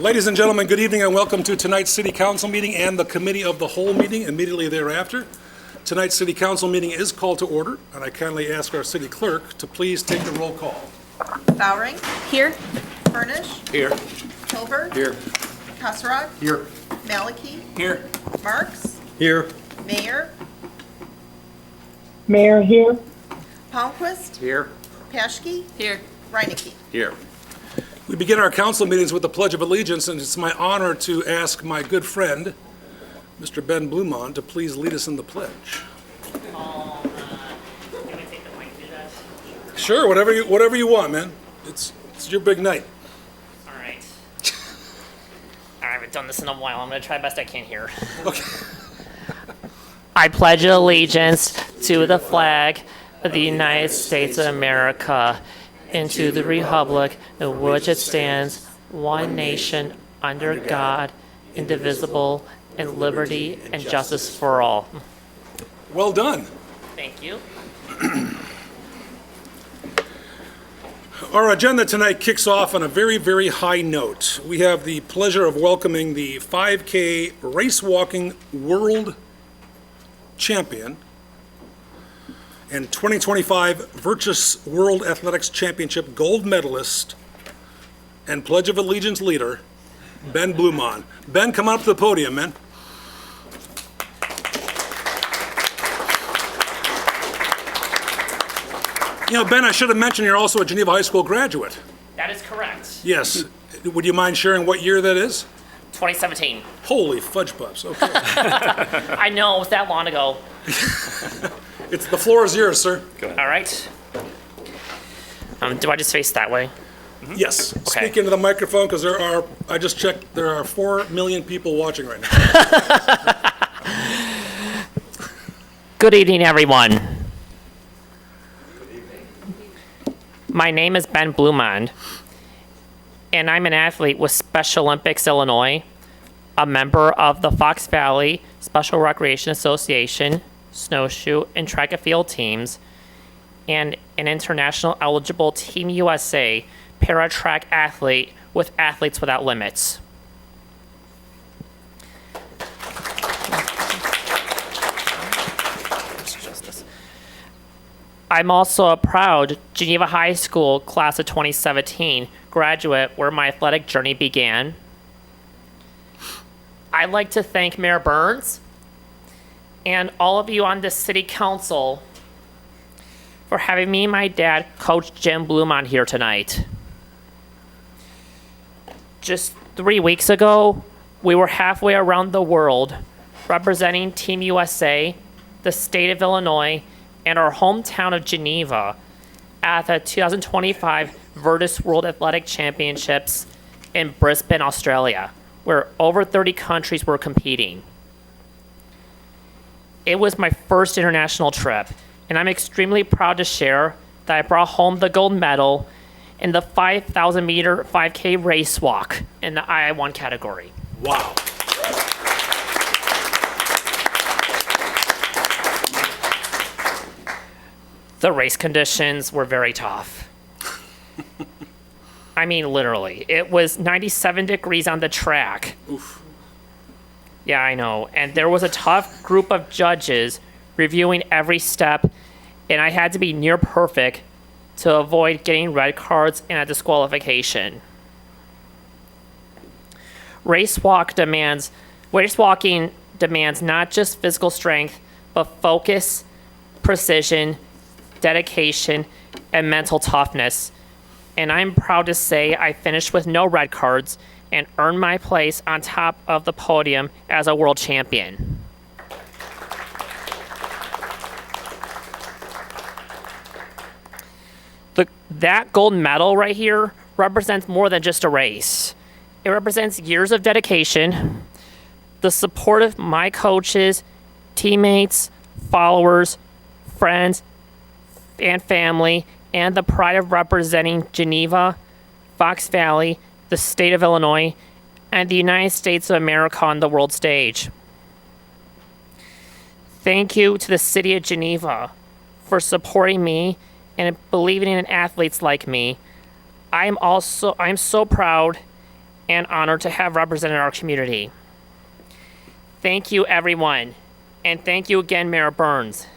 Ladies and gentlemen, good evening and welcome to tonight's City Council meeting and the Committee of the Whole meeting immediately thereafter. Tonight's City Council meeting is called to order, and I kindly ask our City Clerk to please take the roll call. Bowering. Here. Furnish. Here. Hilbert. Here. Kasserag. Here. Maliki. Here. Marks. Here. Mayor. Mayor here. Palmquist. Here. Paschke. Here. Reinecke. Here. We begin our council meetings with the Pledge of Allegiance, and it's my honor to ask my good friend, Mr. Ben Blumond, to please lead us in the pledge. Can I take the mic to do that? Sure, whatever you want, man. It's your big night. All right. I haven't done this in a while. I'm going to try best I can here. Okay. I pledge allegiance to the flag of the United States of America and to the republic in which it stands, one nation, under God, indivisible, and liberty and justice for all. Well done. Thank you. Our agenda tonight kicks off on a very, very high note. We have the pleasure of welcoming the 5K race walking world champion and 2025 Virtus World Athletics Championship gold medalist and Pledge of Allegiance leader, Ben Blumond. Ben, come on up to the podium, man. You know, Ben, I should have mentioned you're also a Geneva High School graduate. That is correct. Yes. Would you mind sharing what year that is? 2017. Holy fudge puffs, okay. I know, it was that long ago. The floor is yours, sir. All right. Do I just face that way? Yes. Okay. Speak into the microphone because I just checked, there are 4 million people watching right now. Good evening, everyone. My name is Ben Blumond, and I'm an athlete with Special Olympics Illinois, a member of the Fox Valley Special Recreation Association, snowshoe and track and field teams, and an international eligible Team USA para-track athlete with Athletes Without Limits. I'm also a proud Geneva High School class of 2017 graduate where my athletic journey began. I'd like to thank Mayor Burns and all of you on the City Council for having me and my dad, Coach Jim Blumond, here tonight. Just 3 weeks ago, we were halfway around the world representing Team USA, the state of Illinois, and our hometown of Geneva at the 2025 Virtus World Athletic Championships in Brisbane, Australia, where over 30 countries were competing. It was my first international trip, and I'm extremely proud to share that I brought home the gold medal in the 5,000 meter 5K race walk in the II1 category. Wow. The race conditions were very tough. I mean, literally. It was 97 degrees on the track. Oof. Yeah, I know. And there was a tough group of judges reviewing every step, and I had to be near perfect to avoid getting red cards and a disqualification. Race walking demands not just physical strength, but focus, precision, dedication, and mental toughness. And I'm proud to say I finished with no red cards and earned my place on top of the podium as a world champion. That gold medal right here represents more than just a race. It represents years of dedication, the support of my coaches, teammates, followers, friends, and family, and the pride of representing Geneva, Fox Valley, the state of Illinois, and the United States of America on the world stage. Thank you to the city of Geneva for supporting me and believing in athletes like me. I'm so proud and honored to have represented our community. Thank you, everyone. And thank you again, Mayor Burns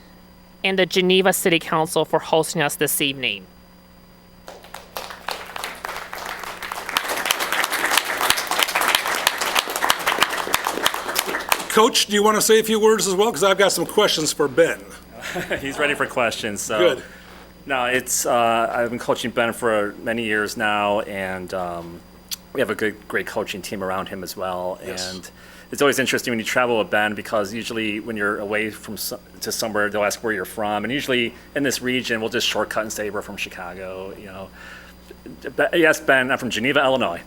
and the Geneva City Council for hosting us this evening. Coach, do you want to say a few words as well? Because I've got some questions for Ben. He's ready for questions. So. Good. No, it's I've been coaching Ben for many years now, and we have a great coaching team around him as well. Yes. And it's always interesting when you travel with Ben, because usually when you're away to somewhere, they'll ask where you're from, and usually in this region, we'll just shortcut and say we're from Chicago. You know, yes, Ben, I'm from Geneva, Illinois.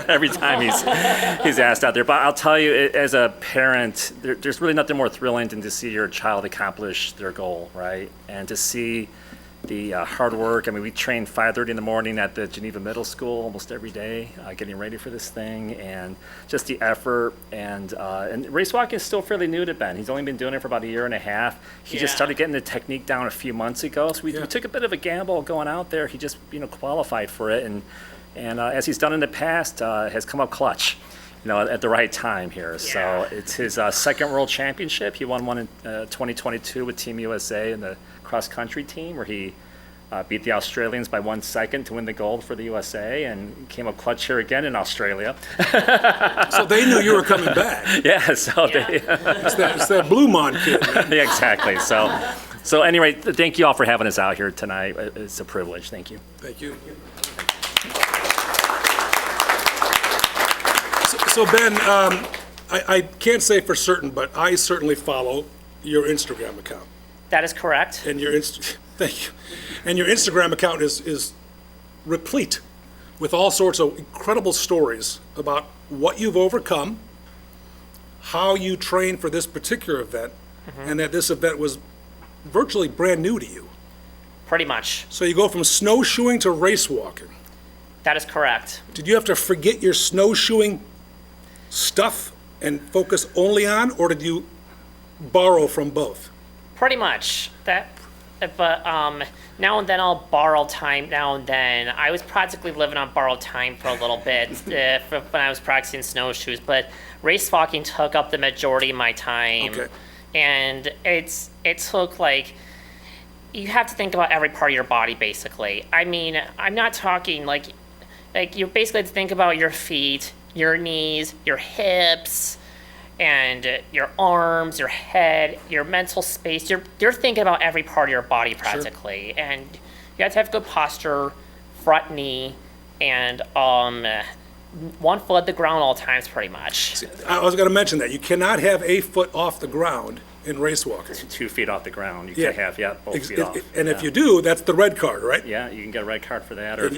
Every time he's asked out there. But I'll tell you, as a parent, there's really nothing more thrilling than to see your child accomplish their goal, right? And to see the hard work. I mean, we train 5:30 in the morning at the Geneva Middle School almost every day, getting ready for this thing, and just the effort. And race walking is still fairly new to Ben. He's only been doing it for about a year and a half. He just started getting the technique down a few months ago. So we took a bit of a gamble going out there. He just qualified for it, and as he's done in the past, has come up clutch. At the right time here. So it's his second world championship. He won one in 2022 with Team USA in the cross-country team, where he beat the Australians by 1 second to win the gold for the USA, and came up clutch here again in Australia. So they knew you were coming back. Yeah, so It's that Blue Mon kid. yeah, exactly. So anyway, thank you all for having us out here tonight. It's a privilege. Thank you. Thank you. So Ben, I can't say for certain, but I certainly follow your Instagram account. That is correct. And thank you. And your Instagram account is replete with all sorts of incredible stories about what you've overcome, how you trained for this particular event, and that this event was virtually brand new to you. Pretty much. So you go from snowshoeing to race walking. That is correct. Did you have to forget your snowshoeing stuff and focus only on, or did you borrow from both? Pretty much. But now and then I'll borrow time now and then. I was practically living on borrowed time for a little bit when I was practicing snowshoes, but race walking took up the majority of my time. Okay. And it took you have to think about every part of your body basically. I mean, I'm not talking like you basically have to think about your feet, your knees, your hips, and your arms, your head, your mental space. You're thinking about every part of your body practically. Sure. And you have to have good posture, front knee, and 1 foot at the ground all times pretty much. See, I was going to mention that. You cannot have a foot off the ground in race walking. 2 feet off the ground. You can't have both feet off. And if you do, that's the red card, right? Yeah, you can get a red card for that, or if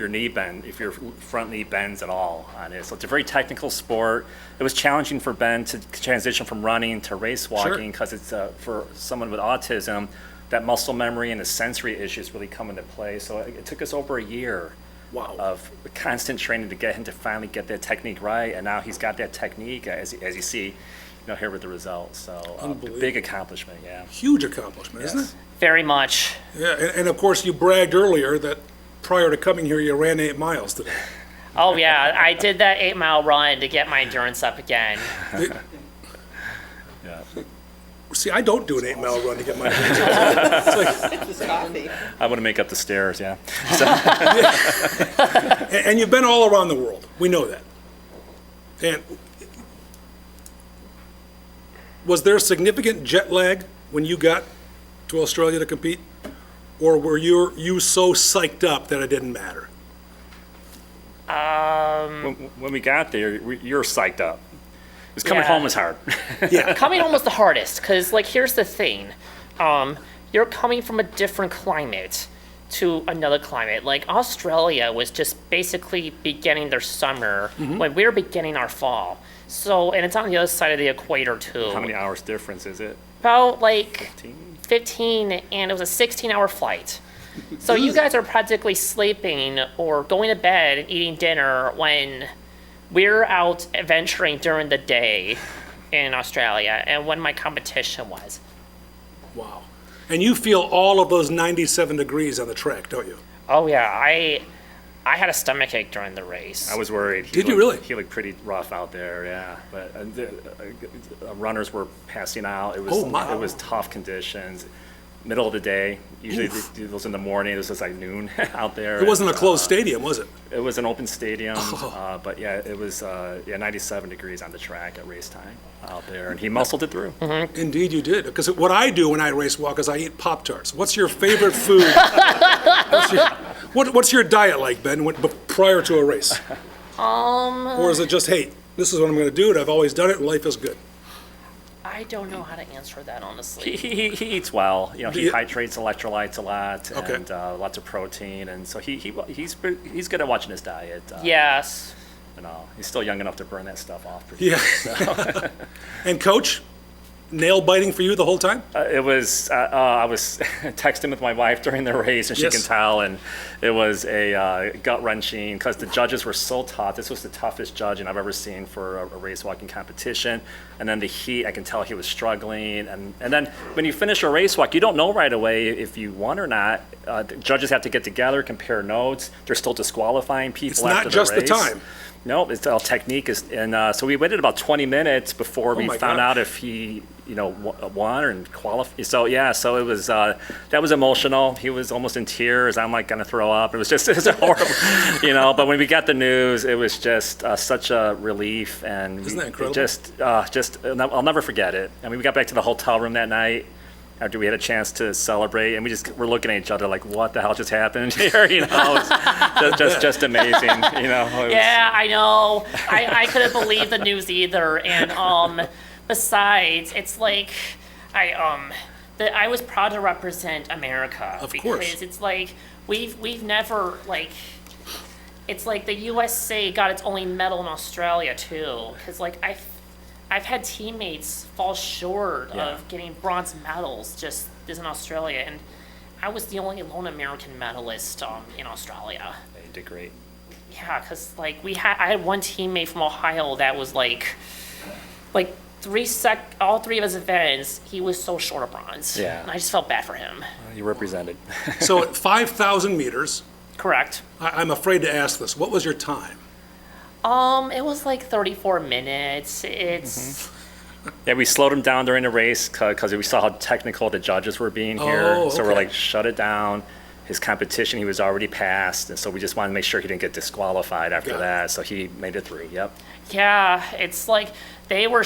your front knee bends at all on it. So it's a very technical sport. It was challenging for Ben to transition from running to race walking, because it's for someone with autism, that muscle memory and the sensory issues really come into play. So it took us over a year of constant training to get him to finally get that technique right, and now he's got that technique, as you see, here with the results. So big accomplishment, yeah. Huge accomplishment, isn't it? Very much. Yeah, and of course you bragged earlier that prior to coming here you ran 8 miles today. Oh yeah, I did that 8-mile run to get my endurance up again. Yeah. See, I don't do an 8-mile run to get my endurance. Just coffee. I want to make up the stairs, yeah. And you've been all around the world. We know that. And was there significant jet lag when you got to Australia to compete? Or were you so psyched up that it didn't matter? When we got there, you're psyched up. Because coming home was hard. Yeah. Coming home was the hardest, because here's the thing. You're coming from a different climate to another climate. Australia was just basically beginning their summer when we were beginning our fall. So, and it's on the other side of the equator too. How many hours difference is it? About 15, and it was a 16-hour flight. So you guys are practically sleeping or going to bed and eating dinner when we're out adventuring during the day in Australia, and when my competition was. Wow. And you feel all of those 97 degrees on the track, don't you? Oh yeah, I had a stomachache during the race. I was worried. Did you really? He looked pretty rough out there, yeah. But runners were passing out. It was Oh, my. it was tough conditions. Middle of the day. Usually it was in the morning. This was like noon out there. It wasn't a and, closed stadium, was it? It was an open stadium, Oh. but yeah, it was 97 degrees on the track at race time out there, and he muscled it through. Indeed, you did. Because what I do when I race walk is I eat Pop-Tarts. What's your favorite food? What's your diet like, Ben, prior to a race? Or is it just, hey, this is what I'm going to do, and I've always done it, and life is good? I don't know how to answer that, honestly. He eats well. You know, he Yeah. hydrates electrolytes a lot Okay. and lots of protein, and so he's good at watching his diet. Yes. And he's still young enough to burn that stuff off. Pretty Yeah. And Coach, nail biting for you the whole time? It was, I was texting with my wife during the race, and she Yes. can tell, and it was a gut-wrenching, because the judges were so tough. This was the toughest judging I've ever seen for a race walking competition. And then the heat, I can tell he was struggling. And then when you finish a race walk, you don't know right away if you won or not. The judges have to get together, compare notes. They're still disqualifying people It's after not the just the race. time. No, it's all technique. And so we waited about 20 minutes before we my found gosh. out if he, won and qualified. So yeah, so it was that was emotional. He was almost in tears. I'm like gonna throw up. It was horrible, But when we got the news, it was just such a relief, and Isn't that incredible? I'll never forget it. I mean, we got back to the hotel room that night after we had a chance to celebrate, and we just were looking at each other like, what the hell just happened here? It's just amazing. It was- Yeah, I know. I couldn't believe the news either. And besides, it's like I was proud to represent America. Of because course. it's like we've never it's like the USA got its only medal in Australia too. Because I've had teammates fall short Yeah. of getting bronze medals just this in Australia, and I was the only lone American medalist in Australia. They did great. Yeah, because I had one teammate from Ohio that was like all three of his events, he was so short of bronze. Yeah. And I just felt bad for him. You represented. So at 5,000 meters, Correct. I'm afraid to ask this. What was your time? It was like 34 minutes. It's Yeah, we slowed him down during the race because we saw how technical the judges were being here. Oh, So we're okay. like, shut it down. His competition, he was already passed, and so we just wanted to make sure he didn't get disqualified after Got it. that. So he made it through. Yep. yeah, it's like they were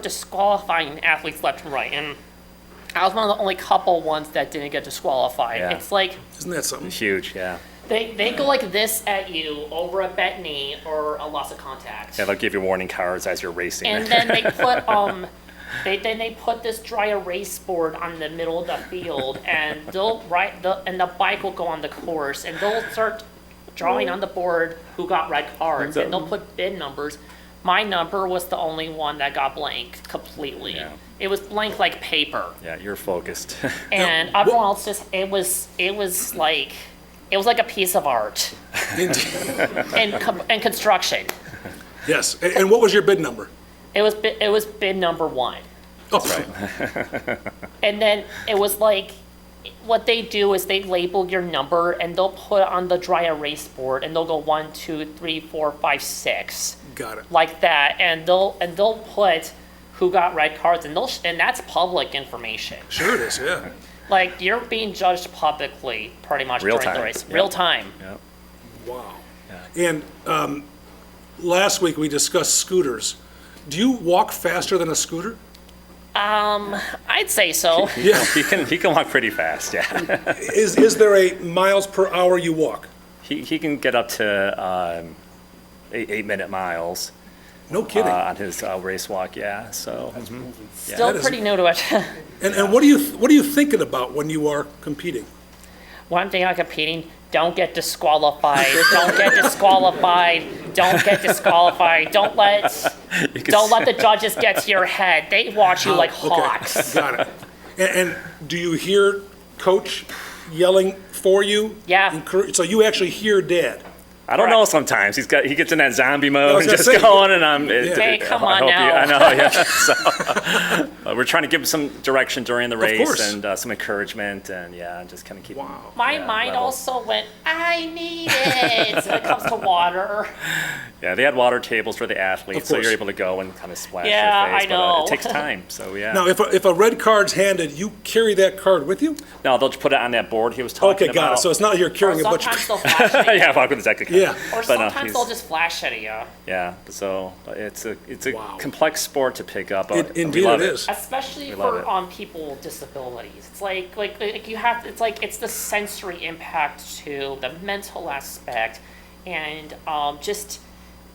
disqualifying athletes left and right, and I was one of the only couple ones that didn't get disqualified. Yeah. It's like Isn't that something? Huge. Yeah. they go like this at you over a bent knee or a loss of contact. Yeah, they'll give you warning cards as you're racing. And then they put they put this dry erase board on the middle of the field, and and the bike will go on the course, and they'll start drawing on the board who got red cards, and they'll put bid numbers. My number was the only one that got blank completely. Yeah. It was blank like paper, Yeah, you're focused. and everyone else just it was like a piece of art and construction. Yes. And what was your bid number? It was bid number one. Oh, And then it was like, what they do is they label your number and they'll put it on the dry erase board and they'll go 1, 2, 3, 4, 5, 6, got it. like that, and they'll put who got red cards, and that's public information. Sure it is, yeah. Like, you're being judged publicly pretty much Real during the time, race, yeah. real time. Yep. Wow. And last week we discussed scooters. Do you walk faster than a scooter? I'd say so. Yeah. He can walk pretty fast. Yeah. Is there a miles per hour you walk? He can get up to 8-minute miles No kidding. on his race walk. Yeah. So. Still that is- pretty new to it. And what are you thinking about when you are competing? One thing on competing, don't get disqualified. Don't get disqualified. Don't get disqualified. Don't let the judges get to your head. They watch you like Okay, hawks. got it. And do you hear Coach yelling for you? Yeah. So you actually hear Dad? I don't know. Sometimes he gets in that zombie mode was and gonna just say, going, and I'm. Hey, come on I now. know. Yeah. So we're trying to give him some direction during the race course. and some encouragement, and just kind of keep. Wow. My Yeah, mind level. also went, I need it when it comes to water. Yeah, they had water tables for the athletes, Of so course. you're able to go and kind of splash Yeah, your face. I know. But it takes time, so yeah. Now, if a red card's handed, you carry that card with you? No, they'll just put it on that board he was talking Okay, got it. about. So it's not like you're Or carrying a bunch sometimes of. they'll flash at you. Yeah, walk with his deck of cards. Yeah. Or But no, sometimes he's- they'll just flash at you. Yeah, so it's a Wow. complex sport to pick up. But we Indeed love it is. Especially We love for it. people with disabilities. It's like you have, it's the sensory impact too, the mental aspect, and just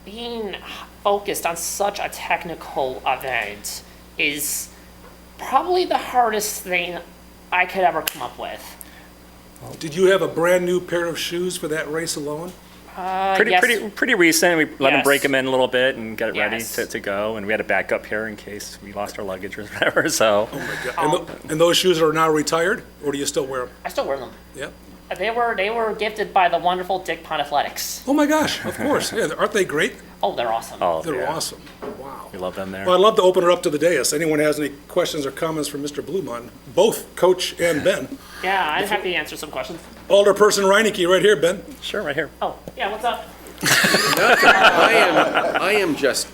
being focused on such a technical event is probably the hardest thing I could ever come up with. Did you have a brand new pair of shoes for that race alone? Yes. Pretty recent. We let him Yes. break them in a little bit and get it ready Yes. to go. And we had a backup pair in case we lost our luggage or whatever. So And those shoes are now retired, or do you still wear them? I still wear them. Yeah. They were gifted by the wonderful Dick Pond Athletics. Oh my gosh, of course. Yeah, aren't they great? Oh, they're awesome. They're yeah, awesome. Wow. we love them there. Well, I'd love to open it up to the dais. Anyone has any questions or comments for Mr. Blumon, both Coach and Ben? Yeah, I'm happy to answer some questions. Alderperson Reinecke, right here, Ben. Sure, right here. Oh, yeah, what's up? I am just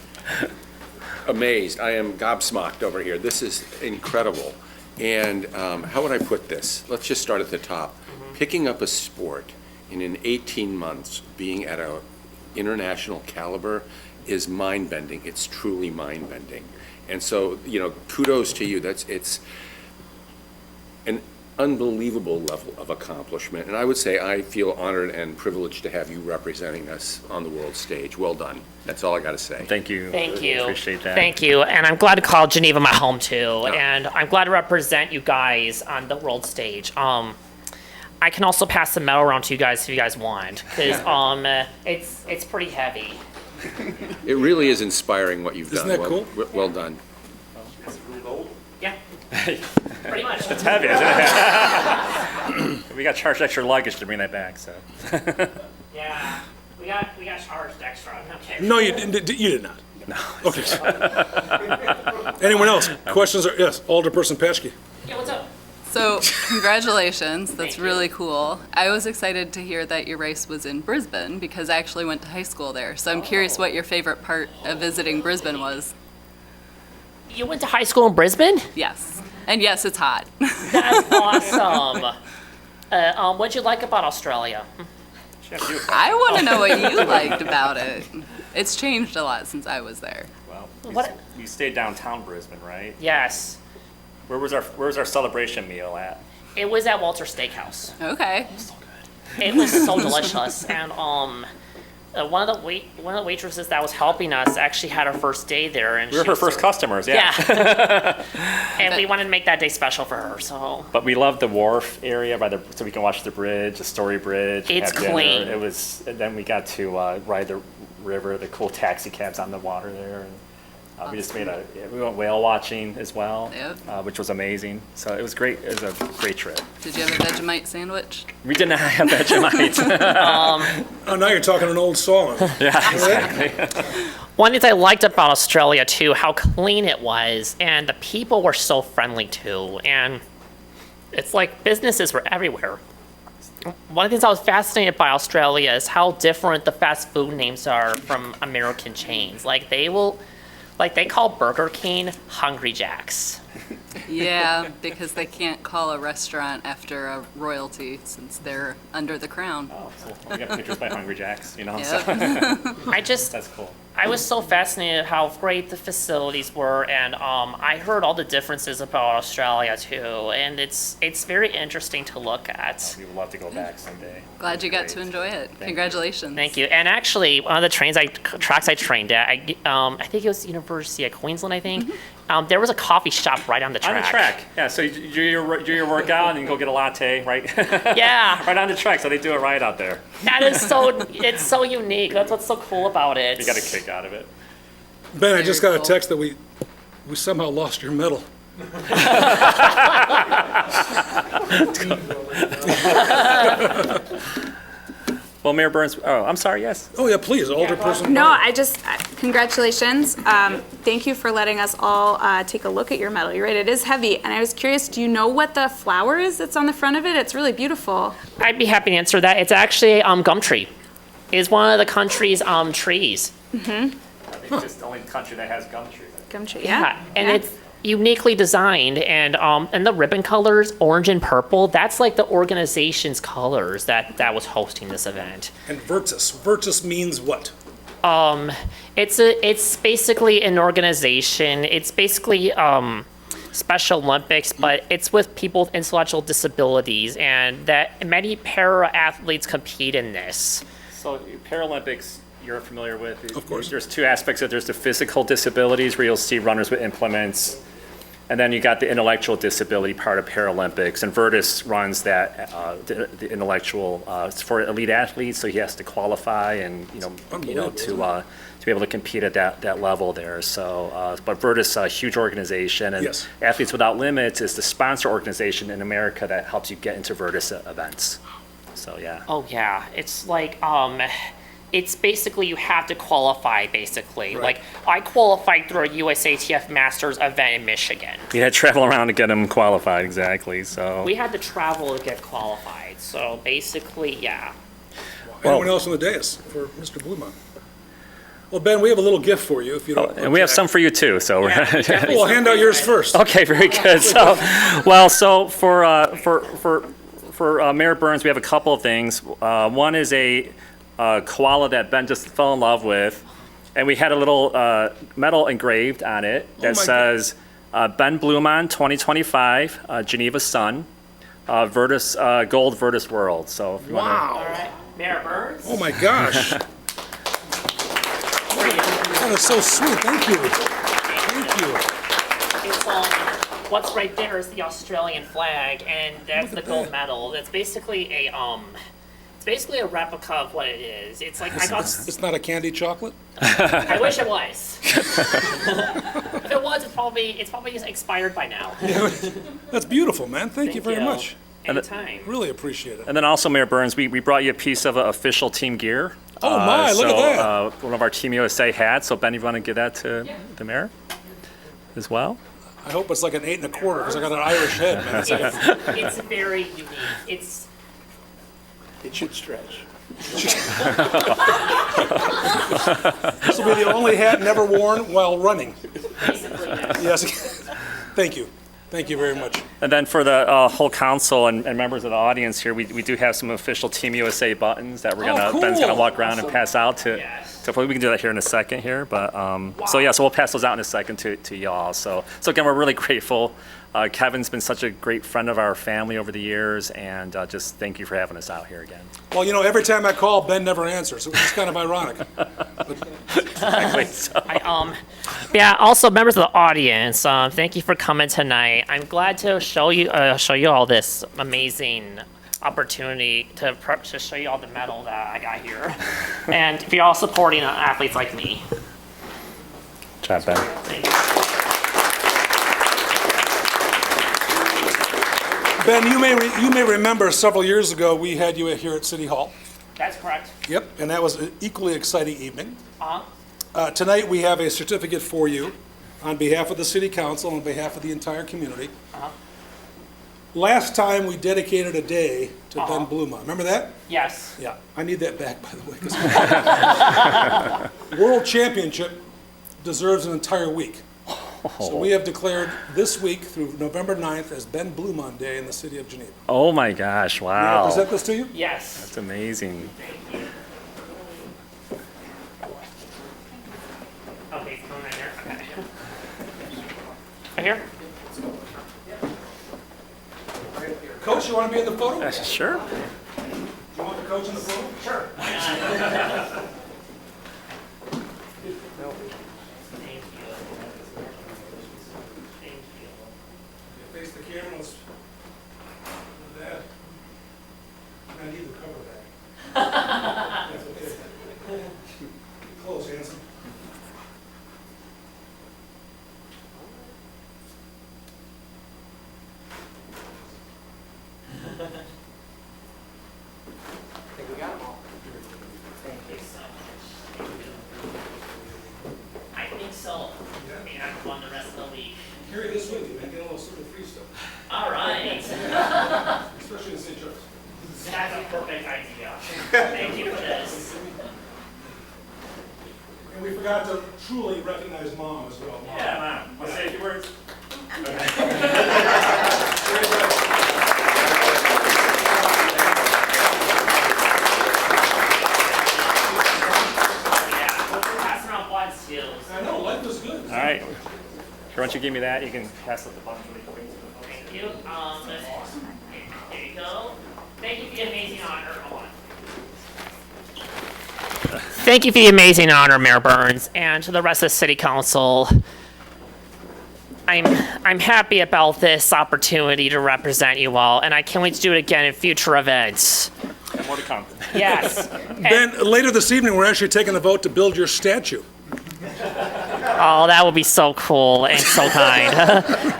amazed. I am gobsmacked over here. This is incredible. And how would I put this? Let's just start at the top. Picking up a sport in 18 months, being at a international caliber, is mind-bending. It's truly mind-bending. And so, kudos to you. It's an unbelievable level of accomplishment. And I would say I feel honored and privileged to have you representing us on the world stage. Well done. That's all I got to say. Thank you. Thank you. Appreciate that. Thank you. And I'm glad to call Geneva my home too. And I'm glad to represent you guys on the world stage. I can also pass the medal around to you guys if you guys want, because it's pretty heavy. It really is inspiring what you've Isn't done. that Well- cool? Well done. Yeah. Pretty much. It's heavy, isn't it? We got charged extra luggage to bring that back, so. Yeah. We got charged extra. Okay. No, you did not. No. Okay. Anyone else? Questions? Yes, Alderperson Patchke. Yeah, what's up? So, congratulations. That's Thank you. really cool. I was excited to hear that your race was in Brisbane because I actually went to high school there. So, I'm curious what your favorite part of visiting Brisbane was. You went to high school in Brisbane? Yes. And yes, it's hot. That's awesome. What'd you like about Australia? I want to know what you liked about it. It's changed a lot since I was there. Well, What- you stayed downtown Brisbane, right? Yes. Where was our celebration meal at? It was at Walter Steakhouse. Okay. It was so delicious, and one of the waitresses that was helping us actually had her first day there, and We were she her was- first customers, yeah. Yeah. And we wanted to make that day special for her, so But we loved the wharf area so we can watch the bridge, the Story Bridge. It's have dinner. clean. It was, and then we got to ride the river, the cool taxi cabs on the water there. And, we just we went whale watching as well, Yep. which was amazing. So it was great. It was a great trip. Did you have a Vegemite sandwich? We did not have Vegemite. Oh, now you're talking an old song. Yeah, exactly. one of the things I liked about Australia too, how clean it was, and the people were so friendly too, and it's like businesses were everywhere. One of the things I was fascinated by Australia is how different the fast food names are from American chains. They call Burger King Hungry Jack's. Yeah, because they can't call a restaurant after a royalty since they're under the crown. Oh, cool. We got pictures by Hungry Jack's, Yep. so that's cool. I was so fascinated how great the facilities were, and I heard all the differences about Australia too, and it's very interesting to look at. We would love to go back someday. Glad you got to enjoy it. Congratulations. Thank you. And actually, one of the tracks I trained at, I think it was University of Queensland, I think. There was a coffee shop right on the track. On the track, yeah. So you do your workout and you go get a latte, right? Yeah, Right on the track. So they do it right out there. that is it's so unique. That's what's so cool about it. You got a kick out of it. Ben, I just got a cool. text that we somehow lost your medal. Well, Well, Mayor Burns, oh, I'm sorry, yes. Oh, yeah, please, Alderperson. No, congratulations. Thank you for letting us all take a look at your medal. You're right, it is heavy. And I was curious, do you know what the flower is that's on the front of it? It's really beautiful. I'd be happy to answer that. It's actually a gum tree. It's one of the country's trees. I think it's the only country that has gum trees. Gum tree, Yeah, and it's uniquely designed, and the ribbon colors, orange and purple, that's like the organization's colors that was hosting this event. And Virtus. Virtus means what? It's basically an organization. It's basically Special Olympics, but it's with people with intellectual disabilities, and that many para athletes compete in this. So Paralympics, you're familiar with. Of course. There's two aspects of it. There's the physical disabilities where you'll see runners with implements. And then you got the intellectual disability part of Paralympics. And Virtus runs that, the intellectual, it's for elite athletes, so he has to qualify and, to be able to compete at that level there. So, but Virtus is a huge organization, and Yes. Athletes Without Limits is the sponsor organization in America that helps you get into Virtus events. So, yeah. Oh yeah, it's like it's basically you have to qualify basically. Right. Like I qualified through a USATF Masters event in Michigan. You had to travel around to get them qualified, exactly, so. We had to travel to get qualified. So basically, yeah. Anyone else on the dais for Mr. Blumont? Well, Ben, we have a little gift for you, if you don't. And we have some for you too, so. we're We'll hand out yours first. Okay, very good. So, well, so for Mayor Burns, we have a couple of things. One is a koala that Ben just fell in love with, and we had a little medal engraved on it that my says Ben Blumont 2025 Geneva Sun Virtus Gold Virtus World. So if you wanna- Wow. All right, Mayor Burns. Oh, my gosh. That is so sweet. Thank you. Thank you. It's what's right there is the Australian flag, and that's the gold medal. It's basically a replica of what it is. It's like I got. It's not a candy chocolate? I wish it was. If it was, it's probably just expired by now. That's beautiful, man. Thank you very much. Anytime. Really appreciate it. And then also, Mayor Burns, we brought you a piece of official team gear. Oh, my, look at that. One of our Team USA hats. So Ben, you want to give that to the mayor as well? I hope it's like an 8 1/4 because I got an Irish head, man. It's very unique. It should stretch. This This will be the only hat never worn while running. Basically, Yes. Thank you. Thank you very much. And then for the whole council and members of the audience here, we do have some official Team USA buttons that Ben's gonna cool. walk around and pass out to. Yes. So we can do that here in a second here, but so we'll pass those out in a second to y'all. So again, we're really grateful. Kevin's been such a great friend of our family over the years, and just thank you for having us out here again. Well, every time I call, Ben never answers, so it's kind of ironic. Exactly. So. Yeah. Also, members of the audience, thank you for coming tonight. I'm glad to show you all this amazing opportunity to show you all the medal that I got here, and if you're all supporting athletes like me. Good job, Ben. Thank you. Ben, you may remember several years ago, we had you here at City Hall. That's correct. Yep, and that was an equally exciting evening. Uh-huh. Tonight, we have a certificate for you on behalf of the city council, on behalf of the entire community. Uh-huh. Last time, we dedicated a day to Ben Blumont. Remember that? Yes. Yeah, I need that back, by the way. 'Cause World Championship deserves an entire week. So we have declared this week through November 9th as Ben Blumont Day in the city of Geneva. Oh my gosh! May I Wow, present this to you? Yes. that's amazing. Okay, it's going right here. Okay. Right here? Coach, you want to be in the photo? Do Sure. you want the coach in the photo? Sure. Thank you. Thank you. Face the camera, let's do that. I need the cover back. That's okay. Get close, handsome. I think we got them all. Thank you so much. I think so. I mean, I've won the rest of the week. Carry this with you, man. Get a little super free stuff, All right. especially in St. Charles. That's a perfect idea. Thank you for this. And we forgot to truly recognize Mom as well. Mom. Yeah, Mom. Want to say a few words? Yeah, we're passing around blood skills. I know, life is good. All right. Sure, once you give me that, you can pass up the buttons really quick. Thank you. There you go. Thank you for the amazing honor. Hold on. Thank you for the amazing honor, Mayor Burns, and to the rest of the City Council. I'm happy about this opportunity to represent you all, and I can't wait to do it again in future events. More to come. Yes. Ben, later this evening, we're actually taking a vote to build your statue. Oh, that would be so cool and so kind.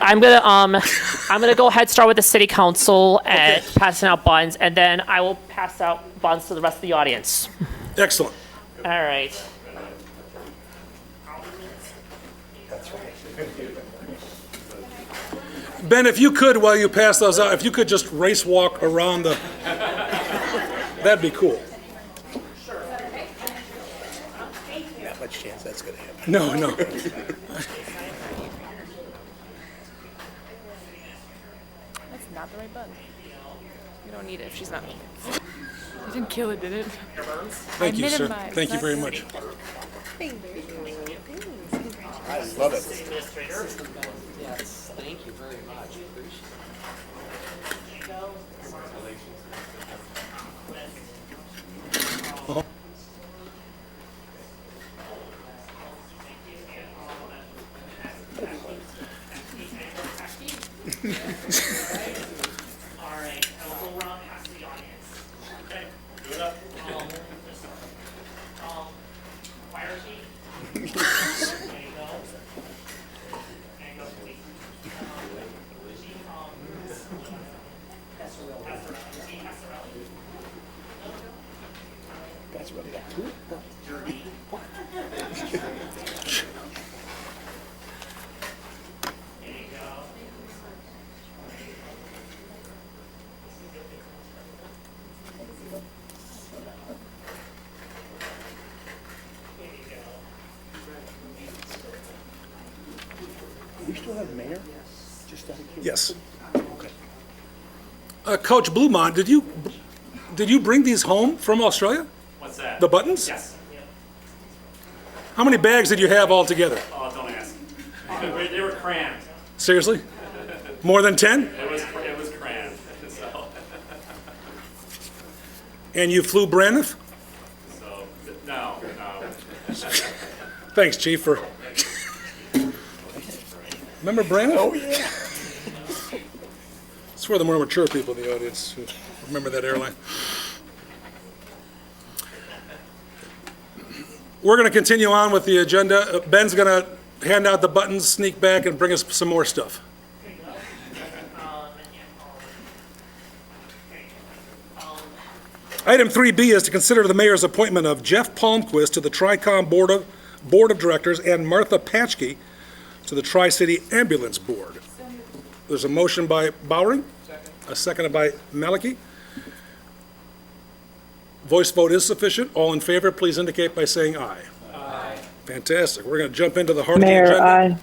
I'm gonna go ahead and start with the City Council at passing out buttons, and then I will pass out buttons to the rest of the audience. Excellent. All right. Ben, if you could, while you pass those out, if you could just race walk around the, that'd be cool. Not much chance that's gonna happen. No, no. That's not the right button. You don't need it if she's not. You didn't kill it, did it? Thank you, sir. minimized. Thank you very much. I love it. Yes, thank you very much. Appreciate All right. I will go around past the audience. Okay. Do it up. Fire chief. There you go. There you go, please. Chief, Passarelli. Chief Passarelli. That's really cool. There you go. We still have a mayor? Just out of curiosity. Yes. Okay. Coach Bluemont, did you bring these home from Australia? What's that? The buttons? Yes. How many bags did you have altogether? Oh, don't ask. They were crammed. Seriously? More than 10? It was crammed. So, And you flew Braniff? no. Thanks, Chief, for. Remember Braniff? Oh, yeah. It's for the more mature people in the audience who remember that airline. We're going to continue on with the agenda. Ben's going to hand out the buttons, sneak back, and bring us some more stuff. Item 3B is to consider the mayor's appointment of Jeff Palmquist to the Tricom Board of Directors and Martha Patchke to the Tri-City Ambulance Board. There's a motion by Bowering, a second by Malicki. Voice vote is sufficient. All in favor, please indicate by saying aye. Aye. Fantastic. We're going to jump into the heart of the agenda. Mayor, aye.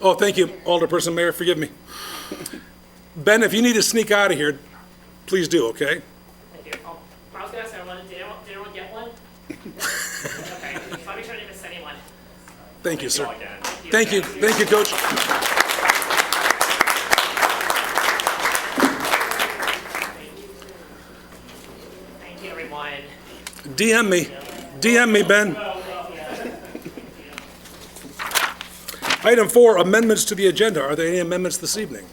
Oh, thank you, Alderperson Mayor, forgive me. Ben, if you need to sneak out of here, please do, okay? Thank you. Oh, I was gonna ask everyone, did everyone get one? Okay, just let me try to miss anyone. Thank you, sir. Again. Thank you, Coach. Thank you, everyone. DM me, Ben. Item 4, amendments to the agenda. Are there any amendments this evening?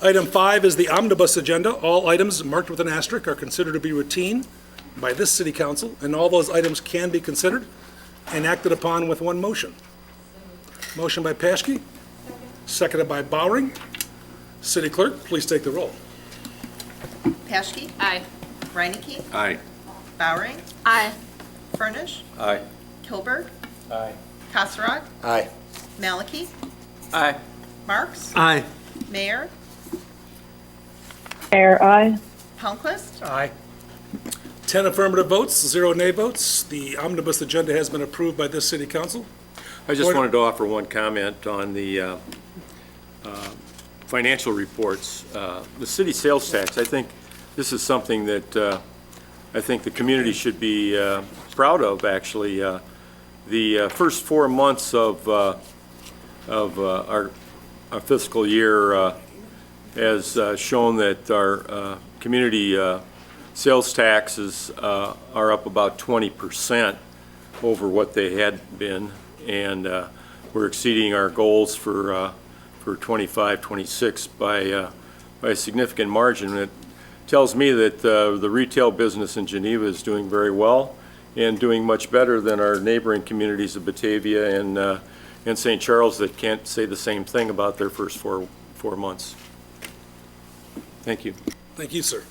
Item 5 is the omnibus agenda. All items marked with an asterisk are considered to be routine by this city council, and all those items can be considered and acted upon with one motion. Motion by Paschke, seconded by Bowering. City Clerk, please take the roll. Paschke, Aye. Reineke, Aye. Bowering, Aye. Furnish, Aye. Kilberg, Aye. Kasserag, Aye. Maliki, Aye. Marks, Aye. Mayor, Mayor, aye. Palmquist, Aye. 10 affirmative votes, 0 nay votes. The omnibus agenda has been approved by this city council. I just wanted to offer one comment on the financial reports. The city sales tax, I think this is something that I think the community should be proud of, actually. The first 4 months of our fiscal year has shown that our community sales taxes are up about 20% over what they had been, and we're exceeding our goals for 25, 26 by a significant margin. It tells me that the retail business in Geneva is doing very well and doing much better than our neighboring communities of Batavia and St. Charles that can't say the same thing about their first four months. Thank you. Thank you, sir.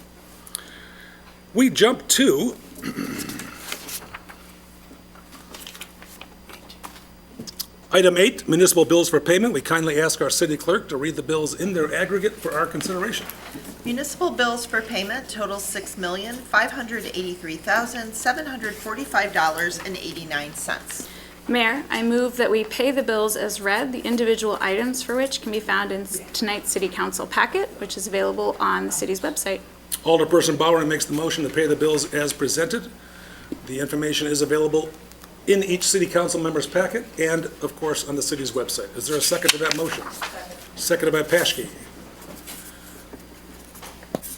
We jump to item 8, municipal bills for payment. We kindly ask our city clerk to read the bills in their aggregate for our consideration. municipal bills for payment total $6,583,745.89. Mayor, I move that we pay the bills as read, the individual items for which can be found in tonight's city council packet, which is available on the city's website. Alderperson Bowering makes the motion to pay the bills as presented. The information is available in each city council member's packet and, of course, on the city's website. Is there a second to that motion? Seconded by Paschke.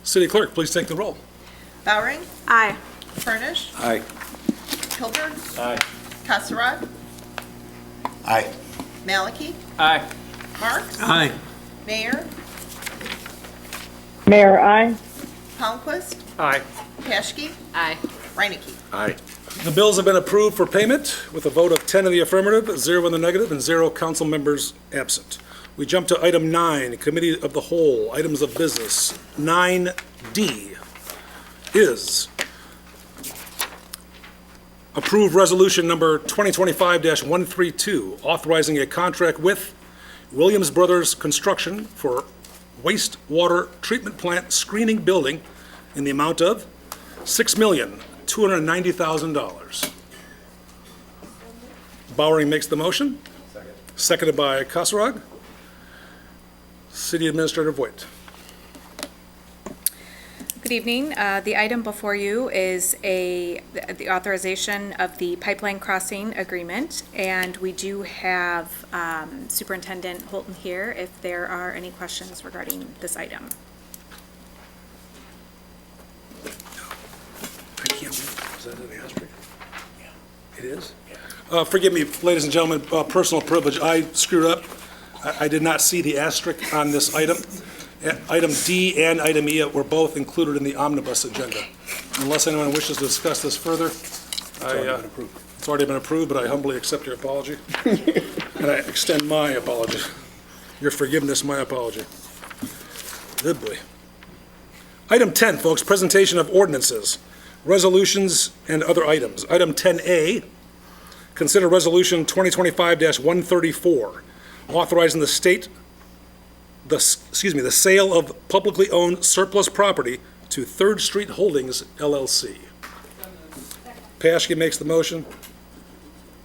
City clerk, please take the roll. Bowering, Aye. Furnish, Aye. Kilberg, Aye. Kasserag, Aye. Maliki, Aye. Marks, Aye. Mayor, Mayor, aye. Palmquist, Aye. Paschke, Aye. Reineke. Aye. The bills have been approved for payment with a vote of 10 in the affirmative, 0 in the negative, and 0 council members absent. We jump to item 9, Committee of the Whole, items of business. 9D is approve resolution number 2025-132, authorizing a contract with Williams Brothers Construction for wastewater treatment plant screening building in the amount of $6,290,000. Bowering makes the motion. Seconded by Kasserag. City Administrator Voigt. Good evening. The item before you is the authorization of the pipeline crossing agreement, and we do have Superintendent Holton here if there are any questions regarding this item. I can't read. Is that an asterisk? Yeah. It is? Forgive me, ladies and gentlemen, personal privilege. I screwed up. I did not see the asterisk on this item. Item D and item E were both included in the omnibus agenda. Unless anyone wishes to discuss this further, it's already been approved, but I humbly accept your apology. And I extend my apology. Your forgiveness, my apology. Good boy. Item 10, folks, presentation of ordinances, resolutions, and other items. Item 10A, consider resolution 2025-134, authorizing the sale of publicly owned surplus property to Third Street Holdings, LLC. Paschke makes the motion.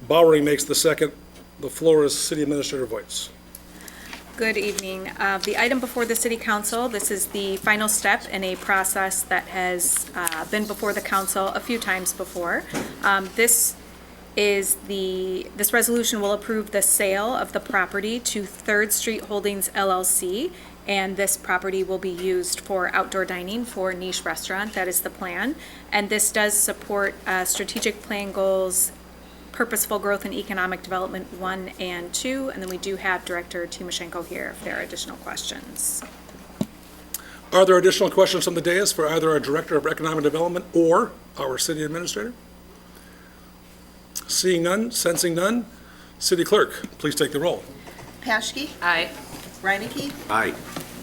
Bowering makes the second. The floor is City Administrator Voigt. Good evening. The item before the City Council, this is the final step in a process that has been before the council a few times before. This resolution will approve the sale of the property to Third Street Holdings LLC, and this property will be used for outdoor dining for Niche Restaurant. That is the plan. And this does support strategic plan goals, purposeful growth and economic development 1 and 2, and then we do have Director Timoshenko here if there are additional questions. Are there additional questions from the dais for either our Director of Economic Development or our City Administrator? Seeing none, sensing none, City Clerk, please take the roll. Paschke, Aye. Reineke, Aye.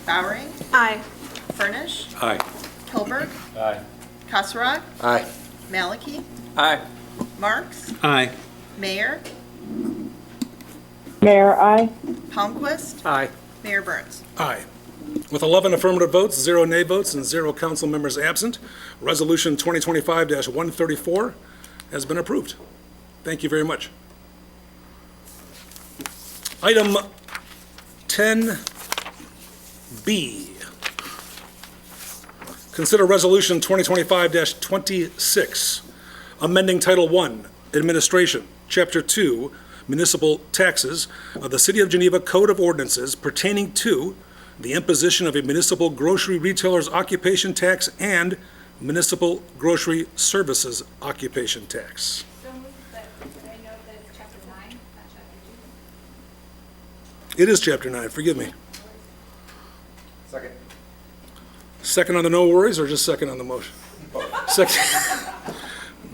Bowering, Aye. Furnish, Aye. Kilberg, Aye. Kasserag, Aye. Maliki, Aye. Marks, Aye. Mayor, Mayor, aye. Palmquist, Aye. Mayor Burns. Aye. With 11 affirmative votes, 0 nay votes, and 0 council members absent, Resolution 2025-134 has been approved. Thank you very much. Item 10B. Consider Resolution 2025-26, amending Title I, Administration, Chapter 2, Municipal Taxes of the City of Geneva Code of Ordinances pertaining to the imposition of a municipal grocery retailer's occupation tax and municipal grocery services occupation tax. So moved, but did I note that it's chapter 9, not chapter 2? It is Chapter 9, forgive me. Second. Second on the no worries, or just second on the motion? Second.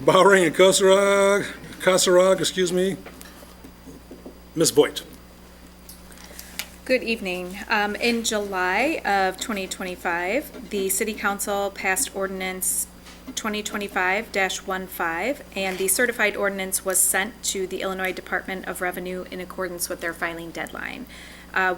Bowering and Kasserag, excuse me. Ms. Voigt. Good evening. In July of 2025, the City Council passed Ordinance 2025-15, and the certified ordinance was sent to the Illinois Department of Revenue in accordance with their filing deadline.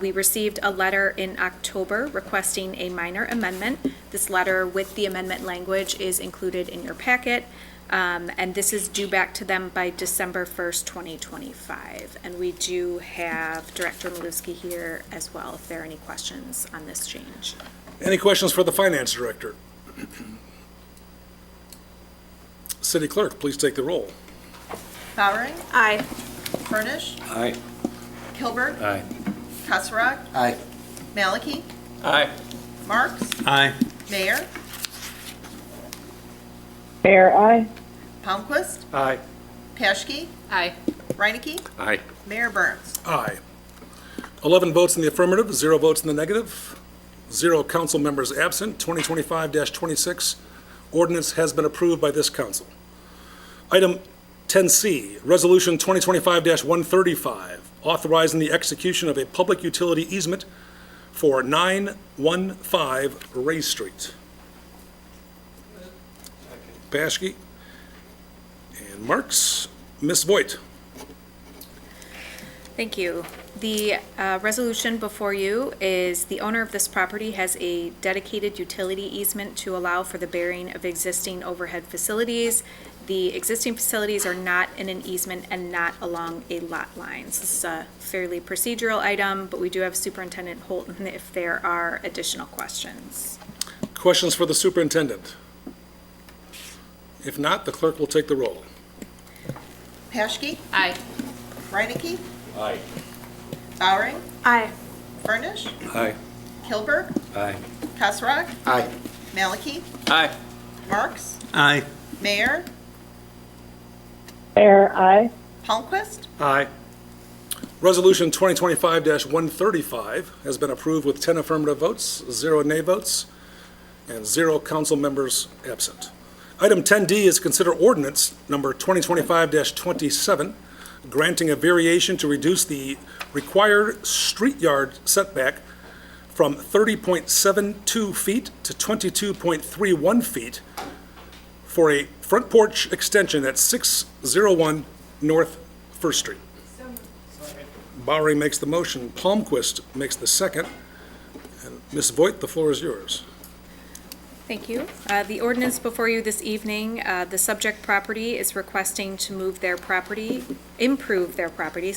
We received a letter in October requesting a minor amendment. This letter with the amendment language is included in your packet. And this is due back to them by December 1st, 2025. And we do have Director Maluski here as well, if there are any questions on this change. Any questions for the Finance Director? City Clerk, please take the roll. Bowering, Aye. Furnish, Aye. Kilberg, Aye. Kasserag, Aye. Maliki, Aye. Marks, Aye. Mayor, Mayor, aye. Palmquist, Aye. Paschke, Aye. Reinecke, Aye. Mayor Burns. Aye. 11 votes in the affirmative, 0 votes in the negative, 0 council members absent. 2025-26 ordinance has been approved by this council. Item 10C, Resolution 2025-135, authorizing the execution of a public utility easement for 915 Ray Street. Paschke and Marks. Ms. Voigt. Thank you. The resolution before you is the owner of this property has a dedicated utility easement to allow for the burying of existing overhead facilities. The existing facilities are not in an easement and not along a lot line. This is a fairly procedural item, but we do have Superintendent Holton if there are additional questions. Questions for the superintendent? If not, the clerk will take the roll. Paschke, Aye. Reinecke, Aye. Bowering, Aye. Furnish, Aye. Kilberg, Aye. Kasserag, Aye. Maliki, Aye. Marks, Aye. Mayor, Mayor, aye. Palmquist, Aye. Resolution 2025-135 has been approved with 10 affirmative votes, 0 nay votes, and 0 council members absent. Item 10D is consider ordinance number 2025-27, granting a variation to reduce the required street yard setback from 30.72 feet to 22.31 feet for a front porch extension at 601 North First Street. Bowering makes the motion, Palmquist makes the second, and Ms. Voigt, the floor is yours. Thank you. The ordinance before you this evening, the subject property is requesting to improve their property,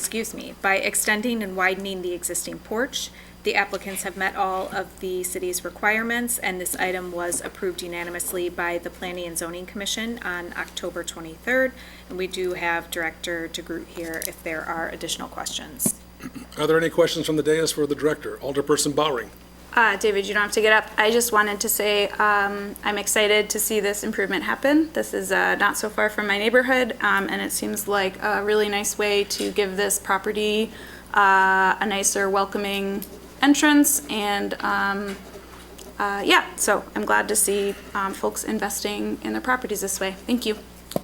by extending and widening the existing porch. The applicants have met all of the city's requirements, and this item was approved unanimously by the Planning and Zoning Commission on October 23rd. And we do have Director DeGroot here if there are additional questions. Are there any questions from the dais for the director? Alderperson Bowering. David, you don't have to get up. I just wanted to say I'm excited to see this improvement happen. This is not so far from my neighborhood, and it seems like a really nice way to give this property a nicer, welcoming entrance. And yeah, so I'm glad to see folks investing in their properties this way. Thank you.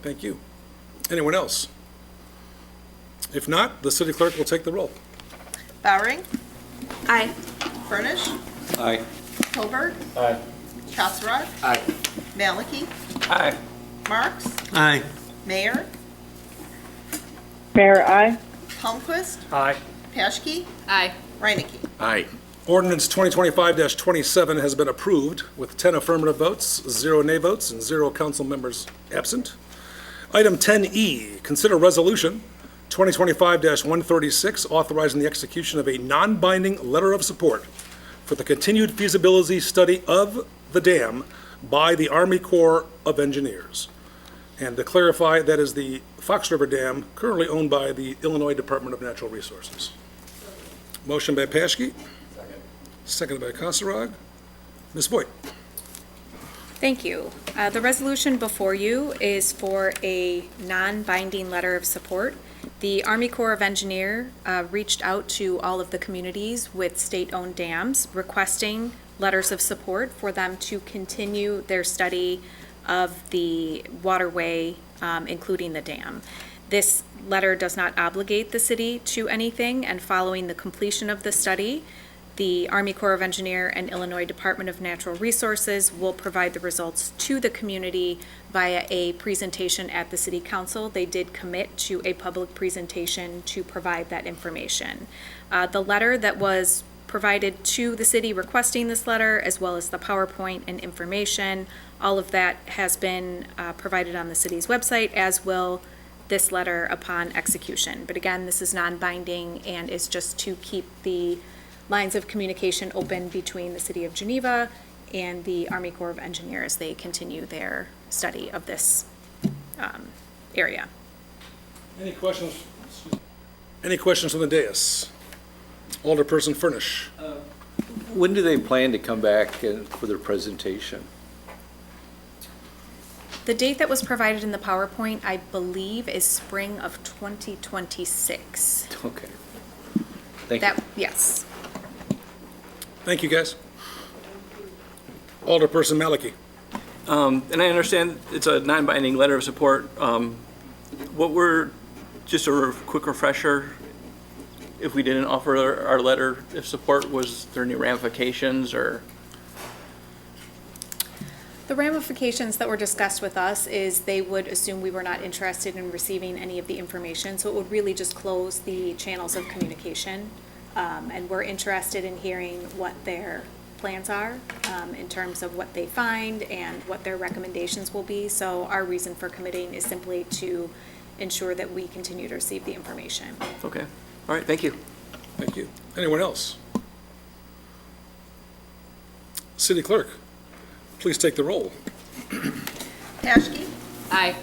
Thank you. Anyone else? If not, the city clerk will take the roll. Bowering, Aye. Furnish, Aye. Kilberg, Aye. Kasserag. Aye. Maliki. Aye. Marks. Aye. Mayor. Mayor, aye. Palmquist. Aye. Paschke. Aye. Reinecke. Aye. Ordinance 2025-27 has been approved with 10 affirmative votes, 0 nay votes, and 0 council members absent. Item 10E, consider resolution 2025-136, authorizing the execution of a non-binding letter of support for the continued feasibility study of the dam by the Army Corps of Engineers. And to clarify, that is the Fox River Dam, currently owned by the Illinois Department of Natural Resources. Motion by Paschke. Seconded by Kasserag. Ms. Boyd. Thank you. The resolution before you is for a non-binding letter of support. The Army Corps of Engineers reached out to all of the communities with state-owned dams requesting letters of support for them to continue their study of the waterway, including the dam. This letter does not obligate the city to anything, and following the completion of the study, the Army Corps of Engineers and Illinois Department of Natural Resources will provide the results to the community via a presentation at the City Council. They did commit to a public presentation to provide that information. The letter that was provided to the city requesting this letter, as well as the PowerPoint and information, all of that has been provided on the city's website, as will this letter upon execution. But again, this is non-binding and is just to keep the lines of communication open between the City of Geneva and the Army Corps of Engineers as they continue their study of this area. Any questions? Any questions from the dais? Alderperson Furnish. When do they plan to come back for their presentation? The date that was provided in the PowerPoint, I believe, is spring of 2026. Okay. Thank you. Yes. Thank you, guys. Alderperson Maliki. And I understand it's a non-binding letter of support. Just a quick refresher, if we didn't offer our letter of support, was there any ramifications or? The ramifications that were discussed with us is they would assume we were not interested in receiving any of the information, so it would really just close the channels of communication. And we're interested in hearing what their plans are in terms of what they find and what their recommendations will be. So our reason for committing is simply to ensure that we continue to receive the information. Okay. All right. Thank you. Thank you. Anyone else? City Clerk, please take the roll. Paschke. Aye.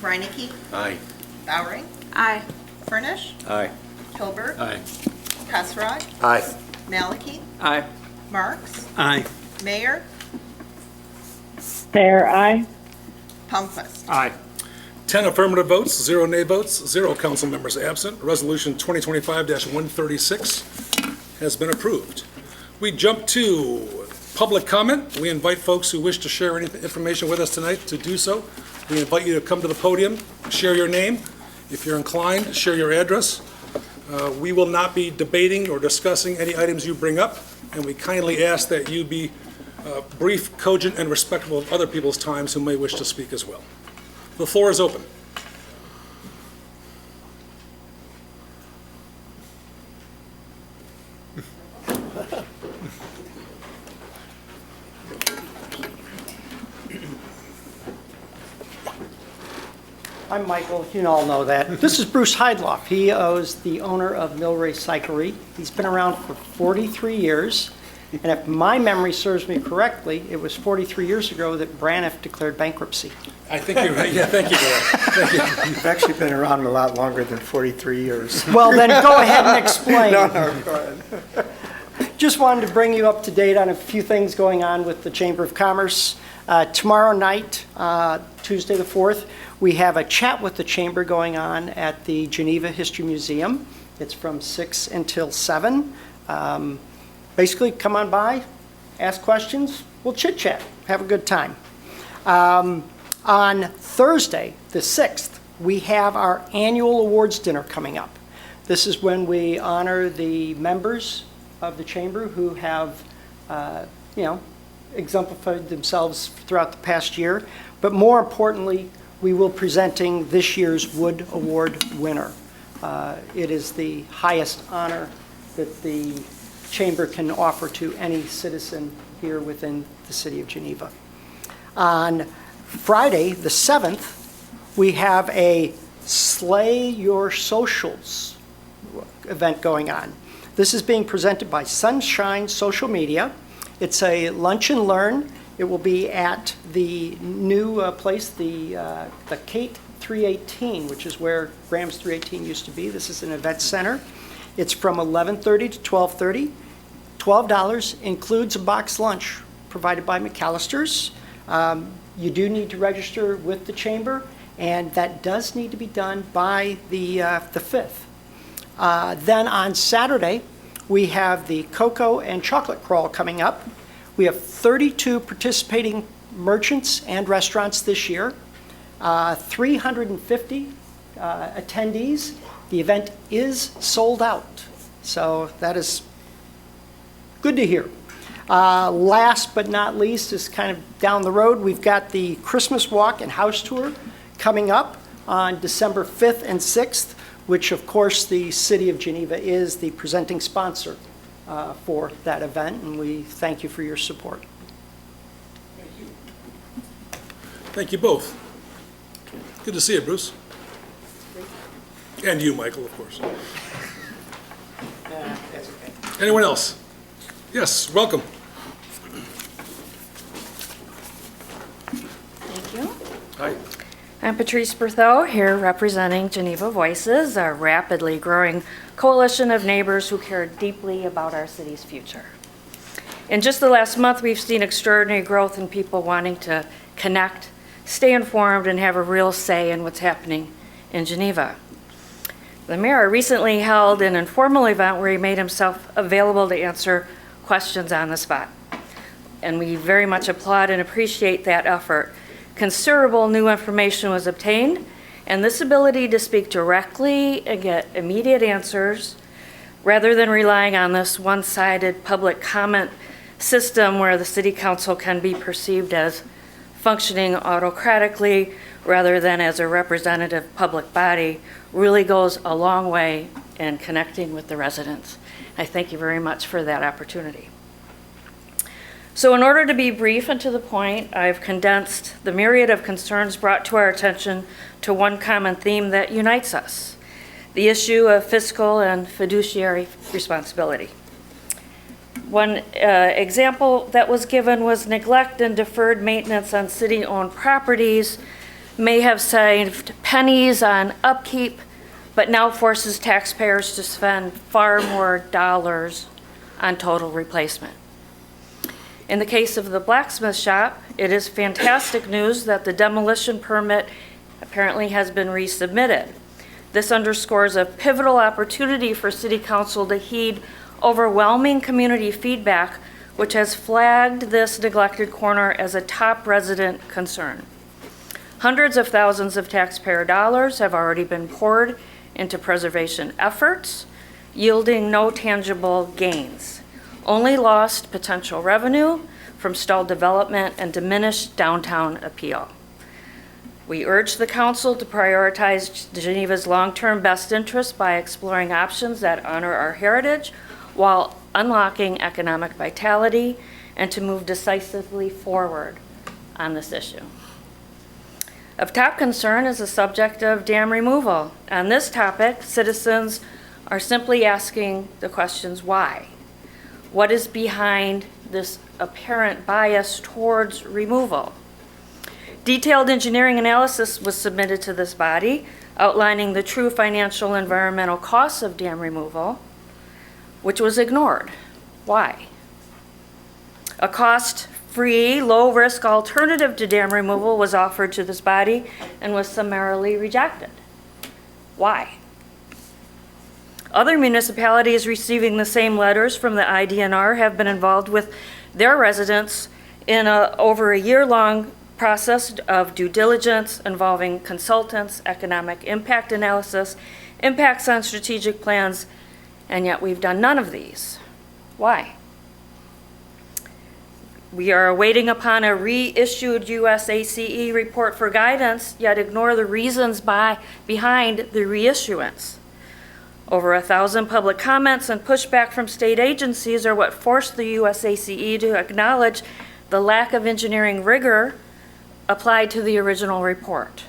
Reinecke. Aye. Bowering. Aye. Furnish. Aye. Hilbert. Aye. Kasserag. Aye. Maliki. Aye. Marks. Aye. Mayor. Mayor, aye. Palmquist. Aye. 10 affirmative votes, 0 nay votes, 0 council members absent. Resolution 2025-136 has been approved. We jump to public comment. We invite folks who wish to share any information with us tonight to do so. We invite you to come to the podium, share your name. If you're inclined, share your address. We will not be debating or discussing any items you bring up, and we kindly ask that you be brief, cogent, and respectful of other people's times who may wish to speak as well. The floor is open. I'm Michael, you all know that. This is Bruce Heidloff. He is the owner of Milray Cyclery. He's been around for 43 years, and if my memory serves me correctly, it was 43 years ago that Braniff declared bankruptcy. I think you're right. Yeah, thank you for that. Thank you. You've actually been around a lot longer than 43 years. Well, then go ahead and explain. No, go ahead. Just wanted to bring you up to date on a few things going on with the Chamber of Commerce. Tomorrow night, Tuesday the 4th, we have a chat with the Chamber going on at the Geneva History Museum. It's from 6 until 7. Basically, come on by, ask questions, we'll chit-chat, have a good time. On Thursday, the 6th, we have our annual awards dinner coming up. This is when we honor the members of the Chamber who have, exemplified themselves throughout the past year. But more importantly, we will be presenting this year's Wood Award winner. It is the highest honor that the Chamber can offer to any citizen here within the city of Geneva. On Friday, the 7th, we have a Slay Your Socials event going on. This is being presented by Sunshine Social Media. It's a lunch and learn. It will be at the new place, the Kate 318, which is where Graham's 318 used to be. This is an event center. It's from 11:30 to 12:30. $12 includes a box lunch provided by McAllister's. You do need to register with the chamber, and that does need to be done by the 5th. Then on Saturday, we have the Cocoa and Chocolate Crawl coming up. We have 32 participating merchants and restaurants this year, 350 attendees. The event is sold out, so that is good to hear. Last but not least is kind of down the road. We've got the Christmas Walk and House Tour coming up on December 5th and 6th, which of course the City of Geneva is the presenting sponsor for that event, and we thank you for your support. Thank you both. Good to see you, Bruce. And you, Michael, of course. That's okay. Anyone else? Yes, welcome. Thank you. Hi. I'm Patrice Berthaud, here representing Geneva Voices, a rapidly growing coalition of neighbors who care deeply about our city's future. In just the last month, we've seen extraordinary growth in people wanting to connect, stay informed, and have a real say in what's happening in Geneva. The mayor recently held an informal event where he made himself available to answer questions on the spot. And we very much applaud and appreciate that effort. Considerable new information was obtained, and this ability to speak directly and get immediate answers, rather than relying on this one-sided public comment system where the city council can be perceived as functioning autocratically rather than as a representative public body, really goes a long way in connecting with the residents. I thank you very much for that opportunity. So in order to be brief and to the point, I've condensed the myriad of concerns brought to our attention to one common theme that unites us, the issue of fiscal and fiduciary responsibility. One example that was given was neglect and deferred maintenance on city-owned properties may have saved pennies on upkeep, but now forces taxpayers to spend far more dollars on total replacement. In the case of the blacksmith shop, it is fantastic news that the demolition permit apparently has been resubmitted. This underscores a pivotal opportunity for City Council to heed overwhelming community feedback, which has flagged this neglected corner as a top resident concern. Hundreds of thousands of taxpayer dollars have already been poured into preservation efforts, yielding no tangible gains, only lost potential revenue from stalled development and diminished downtown appeal. We urge the council to prioritize Geneva's long-term best interests by exploring options that honor our heritage while unlocking economic vitality, and to move decisively forward on this issue. Of top concern is the subject of dam removal. On this topic, citizens are simply asking the questions why. What is behind this apparent bias towards removal? Detailed engineering analysis was submitted to this body outlining the true financial and environmental costs of dam removal, which was ignored. Why? A cost-free, low-risk alternative to dam removal was offered to this body and was summarily rejected. Why? Other municipalities receiving the same letters from the IDNR have been involved with their residents in over a year-long process of due diligence involving consultants, economic impact analysis, impacts on strategic plans, and yet we've done none of these. Why? We are waiting upon a reissued USACE report for guidance, yet ignore the reasons behind the reissuance. Over 1,000 public comments and pushback from state agencies are what forced the USACE to acknowledge the lack of engineering rigor applied to the original report.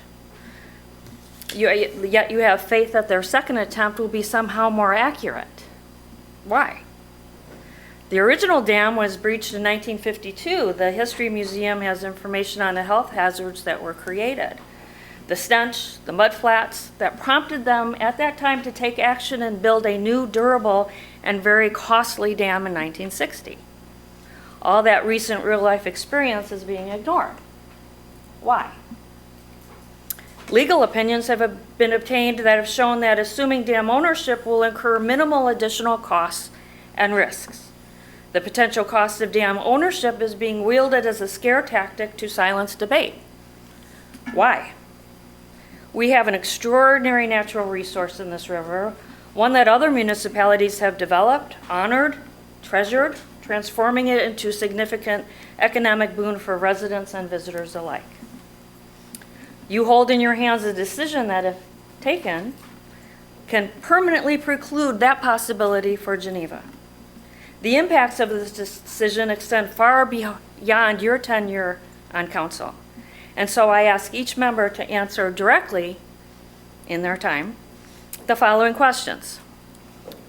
Yet you have faith that their second attempt will be somehow more accurate. Why? The original dam was breached in 1952. The History Museum has information on the health hazards that were created. The stench, the mud flats that prompted them at that time to take action and build a new, durable, and very costly dam in 1960. All that recent real-life experience is being ignored. Why? Legal opinions have been obtained that have shown that assuming dam ownership will incur minimal additional costs and risks. The potential cost of dam ownership is being wielded as a scare tactic to silence debate. Why? We have an extraordinary natural resource in this river, one that other municipalities have developed, honored, treasured, transforming it into a significant economic boon for residents and visitors alike. You hold in your hands a decision that, if taken, can permanently preclude that possibility for Geneva. The impacts of this decision extend far beyond your tenure on council. And so I ask each member to answer directly, in their time, the following questions.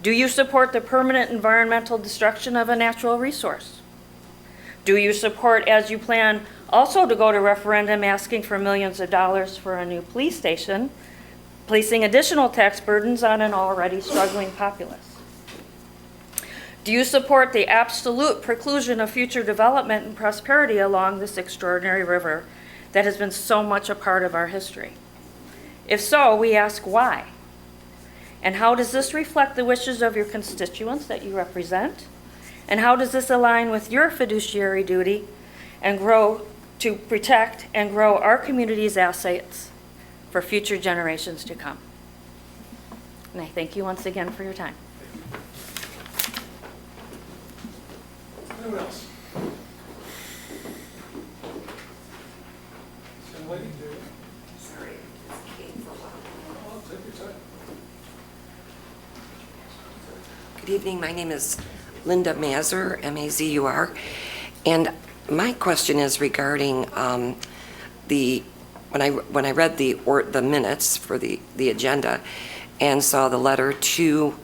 Do you support the permanent environmental destruction of a natural resource? Do you support, as you plan, also to go to referendum asking for millions of dollars for a new police station, placing additional tax burdens on an already struggling populace? Do you support the absolute preclusion of future development and prosperity along this extraordinary river that has been so much a part of our history? If so, we ask why. And how does this reflect the wishes of your constituents that you represent? And how does this align with your fiduciary duty and grow to protect and grow our community's assets for future generations to come? And I thank you once again for your time. Anyone else? Young lady? Sorry, this came for a while. Oh, take your time. Good evening, my name is Linda Mazur, M-A-Z-U-R, and my question is regarding when I read the minutes for the agenda and saw the letter to,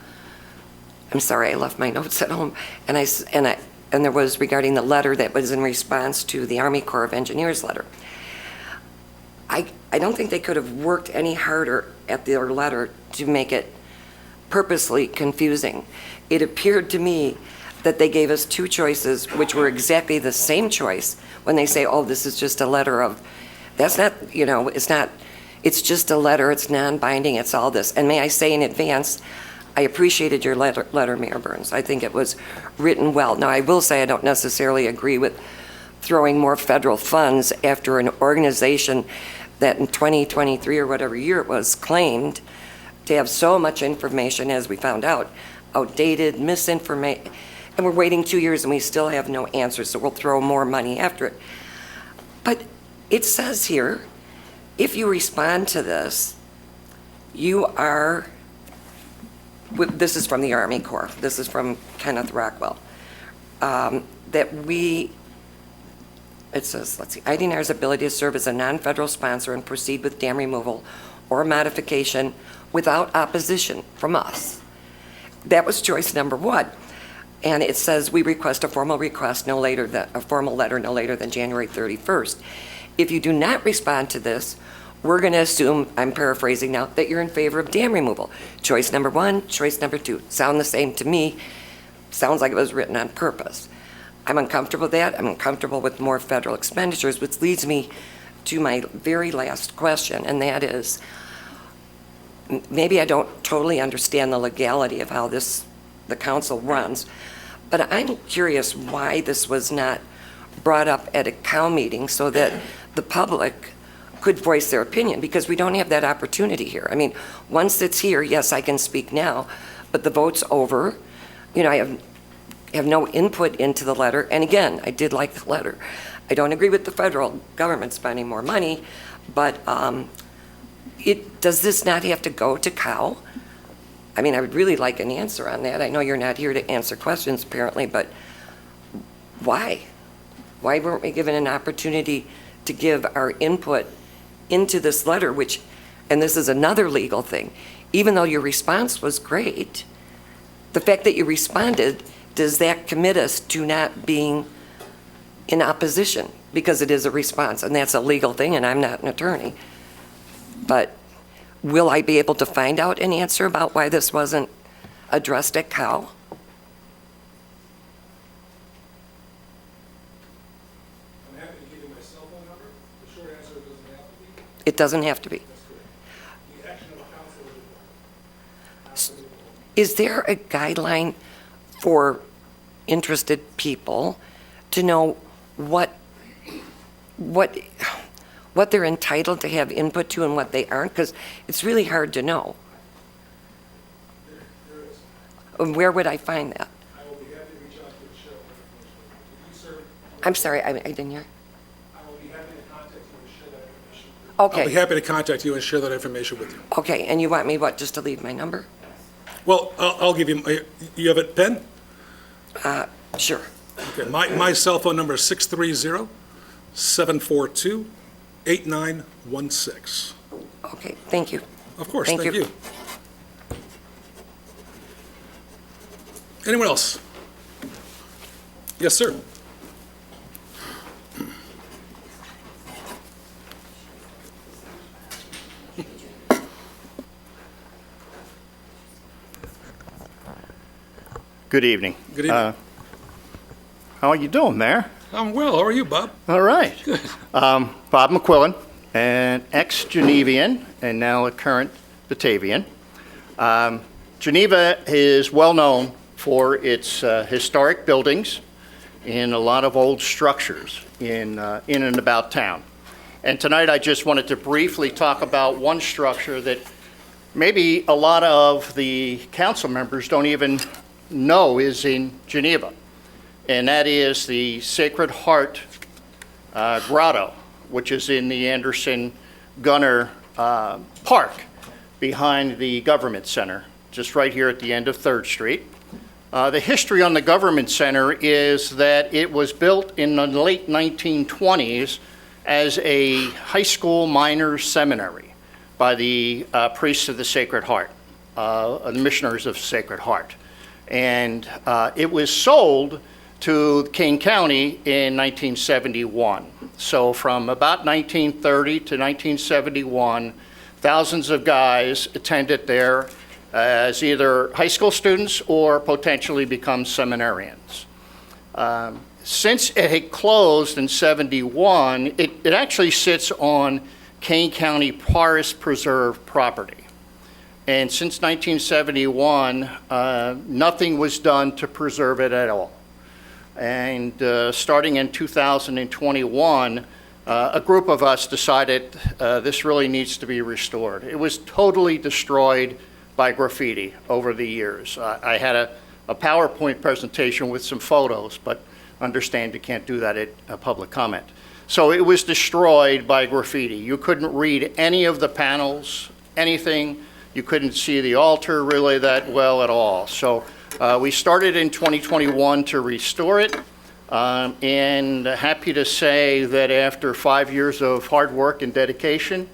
I'm sorry, I left my notes at home, and there was regarding the letter that was in response to the Army Corps of Engineers letter. I don't think they could have worked any harder at their letter to make it purposely confusing. It appeared to me that they gave us two choices, which were exactly the same choice when they say, oh, this is just a letter of, that's not, it's just a letter, it's non-binding, it's all this. And may I say in advance, I appreciated your letter, Mayor Burns. I think it was written well. Now, I will say I don't necessarily agree with throwing more federal funds after an organization that in 2023 or whatever year it was claimed to have so much information, as we found out, outdated, misinformation, and we're waiting 2 years and we still have no answers, so we'll throw more money after it. But it says here, if you respond to this, you are, this is from the Army Corps, this is from Kenneth Rockwell, it says, let's see, IDNR's ability to serve as a non-federal sponsor and proceed with dam removal or modification without opposition from us. That was choice number one. And it says we request a formal request a formal letter no later than January 31st. If you do not respond to this, we're going to assume, I'm paraphrasing now, that you're in favor of dam removal. Choice number one, choice number two. Sound the same to me. Sounds like it was written on purpose. I'm uncomfortable with that. I'm uncomfortable with more federal expenditures, which leads me to my very last question, and that is, maybe I don't totally understand the legality of how the council runs, but I'm curious why this was not brought up at a COW meeting so that the public could voice their opinion, because we don't have that opportunity here. I mean, once it's here, yes, I can speak now, but the vote's over. I have have no input into the letter. And again, I did like the letter. I don't agree with the federal government spending more money, but does this not have to go to Cal? I mean, I would really like an answer on that. I know you're not here to answer questions apparently, but why? Why weren't we given an opportunity to give our input into this letter, which, and this is another legal thing, even though your response was great, the fact that you responded, does that commit us to not being in opposition? Because it is a response, and that's a legal thing, and I'm not an attorney. But will I be able to find out an answer about why this wasn't addressed at Cal? I'm happy to give you my cell phone number. The short answer is It doesn't have to be. the action of a council is required. Is there a guideline for interested people to know what they're entitled to have input to and what they aren't? Because it's really hard to know. And where would I find that? I will be happy to reach out to the sheriff. If you serve, I'm sorry, I didn't hear. I will be happy to contact you and share that information. Okay. I'll be happy to contact you and share that information with you. Okay, and you want me, what, just to leave my number? Well, I'll give you, you have a pen? Sure. Okay, my cell phone number is 630-742-8916. Okay, thank you. Of course, Thank thank you. you. Anyone else? Yes, sir. Good evening. Good evening. How are you doing there? I'm well. How are you, Bob? All right. Good. Bob McQuillan, an ex-Genevian and now a current Batavian. Geneva is well known for its historic buildings and a lot of old structures in and about town. And tonight I just wanted to briefly talk about one structure that maybe a lot of the council members don't even know is in Geneva, and that is the Sacred Heart Grotto, which is in the Anderson Gunner Park behind the Government Center, just right here at the end of 3rd Street. The history on the Government Center is that it was built in the late 1920s as a high school miners' seminary by the priests of the Sacred Heart, the missioners of Sacred Heart. And it was sold to Kane County in 1971. So from about 1930 to 1971, thousands of guys attended there as either high school students or potentially become seminarians. Since it had closed in 71, it actually sits on Kane County Forest Preserve property. And since 1971, nothing was done to preserve it at all. And starting in 2021, a group of us decided this really needs to be restored. It was totally destroyed by graffiti over the years. I had a PowerPoint presentation with some photos, but understand you can't do that at a public comment. So it was destroyed by graffiti. You couldn't read any of the panels, anything. You couldn't see the altar really that well at all. So we started in 2021 to restore it, and happy to say that after 5 years of hard work and dedication,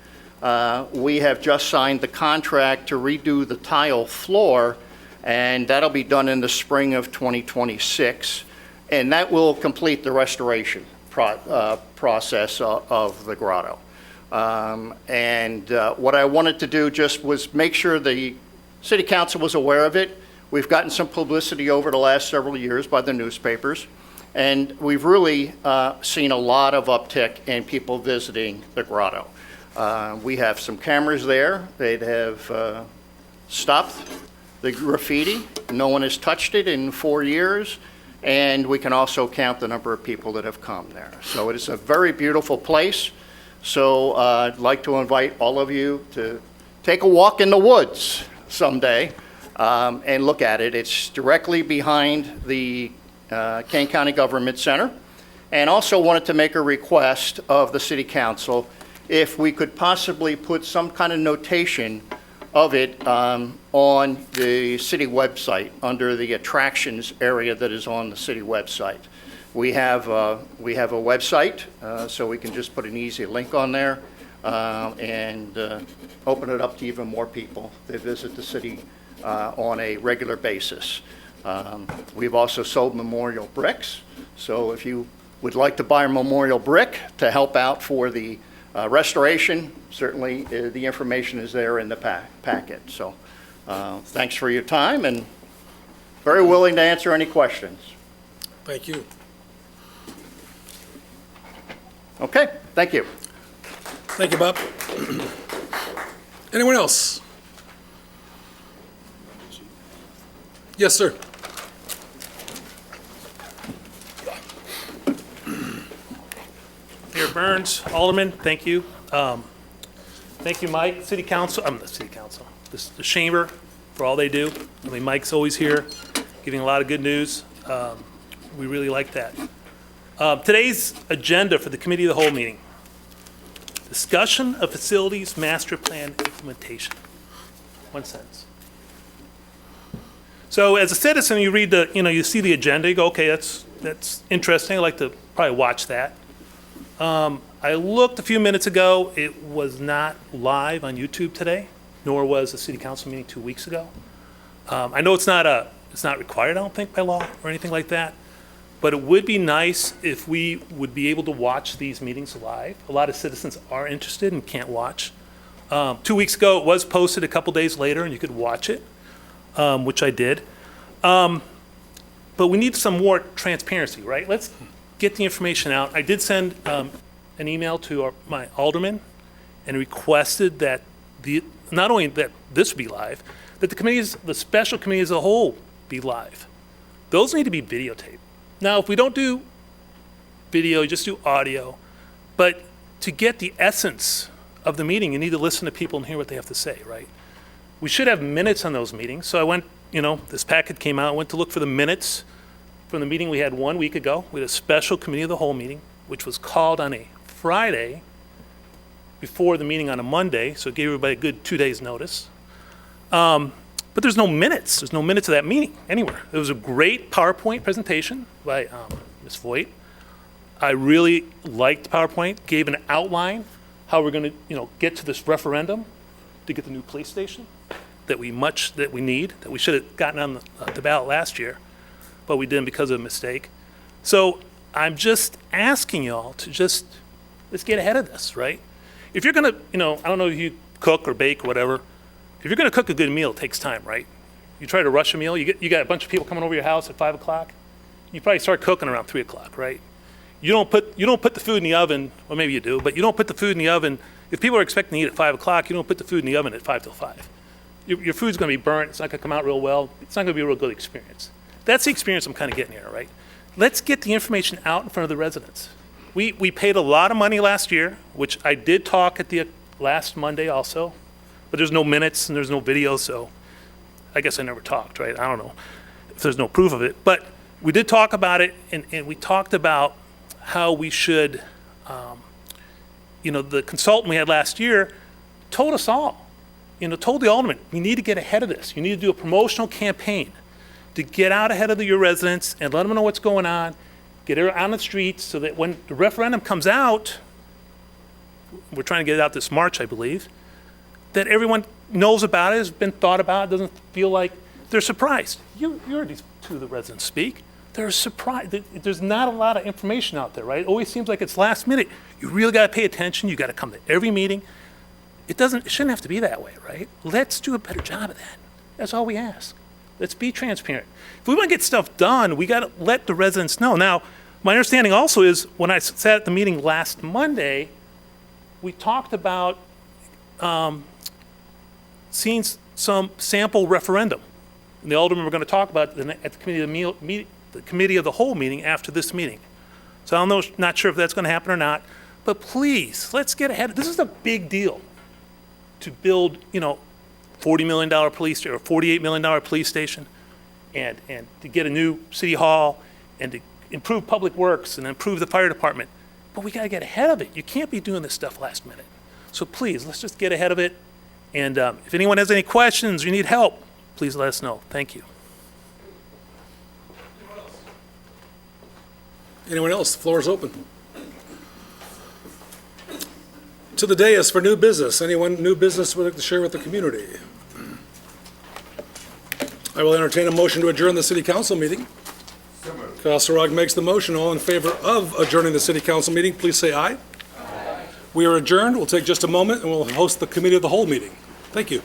we have just signed the contract to redo the tile floor, and that'll be done in the spring of 2026. And that will complete the restoration process of the grotto. What I wanted to do just was make sure the City Council was aware of it. We've gotten some publicity over the last several years by the newspapers, and we've really seen a lot of uptick in people visiting the grotto. We have some cameras there. They have stopped the graffiti. No one has touched it in 4 years, and we can also count the number of people that have come there. So it is a very beautiful place. So I'd like to invite all of you to take a walk in the woods someday and look at it. It's directly behind the Kane County Government Center. And also wanted to make a request of the City Council if we could possibly put some kind of notation of it on the city website, under the attractions area that is on the city website. We have a website, so we can just put an easy link on there and open it up to even more people that visit the city on a regular basis. We've also sold memorial bricks, so if you would like to buy a memorial brick to help out for the restoration, certainly the information is there in the packet. So thanks for your time, and very willing to answer any questions. Thank you. Okay, thank you. Thank you, Bob. Anyone else? Yes, sir. Mayor Burns, Alderman, thank you. Thank you, Mike, City Council, the City Council, the Chamber for all they do. I mean, Mike's always here, giving a lot of good news. We really like that. Today's agenda for the Committee of the Whole meeting: discussion of facilities master plan implementation. One sentence. So as a citizen, you read you see the agenda, you go, okay, that's interesting. I'd like to probably watch that. I looked a few minutes ago. It was not live on YouTube today, nor was the City Council meeting 2 weeks ago. I know it's not required, I don't think, by law or anything like that, but it would be nice if we would be able to watch these meetings live. A lot of citizens are interested and can't watch. 2 weeks ago, it was posted a couple days later, and you could watch it, which I did. But we need some more transparency, right? Let's get the information out. I did send an email to my alderman and requested that not only that this be live, that the special committees as a whole be live. Those need to be videotaped. Now, if we don't do video, you just do audio. But to get the essence of the meeting, you need to listen to people and hear what they have to say, right? We should have minutes on those meetings. So I went, this packet came out, I went to look for the minutes from the meeting we had 1 week ago. We had a special committee of the whole meeting, which was called on a Friday before the meeting on a Monday, so it gave everybody a good 2 days' notice. But there's no minutes. There's no minutes of that meeting anywhere. It was a great PowerPoint presentation by Ms. Voigt. I really liked the PowerPoint, gave an outline how we're going to get to this referendum to get the new police station that we need, that we should have gotten on the ballot last year, but we didn't because of a mistake. So I'm just asking y'all to let's get ahead of this, right? If you're gonna, I don't know if you cook or bake or whatever, if you're gonna cook a good meal, it takes time, right? You try to rush a meal, you got a bunch of people coming over your house at 5 o'clock, you probably start cooking around 3 o'clock, right? You don't put the food in the oven, or maybe you do, but you don't put the food in the oven. If people are expecting to eat at 5 o'clock, you don't put the food in the oven at 5 till 5. Your food's gonna be burnt, it's not gonna come out real well, it's not gonna be a real good experience. That's the experience I'm kind of getting here, right? Let's get the information out in front of the residents. We paid a lot of money last year, which I did talk at the last Monday also, but there's no minutes and there's no video, so I guess I never talked, right? I don't know if there's no proof of it, but we did talk about it, and we talked about how we should, the consultant we had last year told us all, told the alderman, we need to get ahead of this. You need to do a promotional campaign to get out ahead of your residents and let them know what's going on, get it on the streets so that when the referendum comes out, we're trying to get it out this March, I believe, that everyone knows about it, has been thought about, doesn't feel like they're surprised. You heard these two of the residents speak. They're surprised. There's not a lot of information out there, right? It always seems like it's last minute. You really got to pay attention. You got to come to every meeting. It shouldn't have to be that way, right? Let's do a better job of that. That's all we ask. Let's be transparent. If we want to get stuff done, we got to let the residents know. Now, my understanding also is when I sat at the meeting last Monday, we talked about seeing some sample referendum. And the aldermen were going to talk about it at the committee of the whole meeting after this meeting. So I'm not sure if that's going to happen or not, but please, let's get ahead. This is a big deal to build, $40 million police or $48 million police station, and to get a new city hall and to improve public works and improve the fire department. But we got to get ahead of it. You can't be doing this stuff last minute. So please, let's just get ahead of it. And if anyone has any questions or you need help, please let us know. Thank you. Anyone else? The floor is open. To the dais for new business. Anyone new business would like to share with the community? I will entertain a motion to adjourn the city council meeting. Kasserag makes the motion. All in favor of adjourning the city council meeting, please say aye. Aye. We are adjourned. We'll take just a moment and we'll host the committee of the whole meeting. Thank you.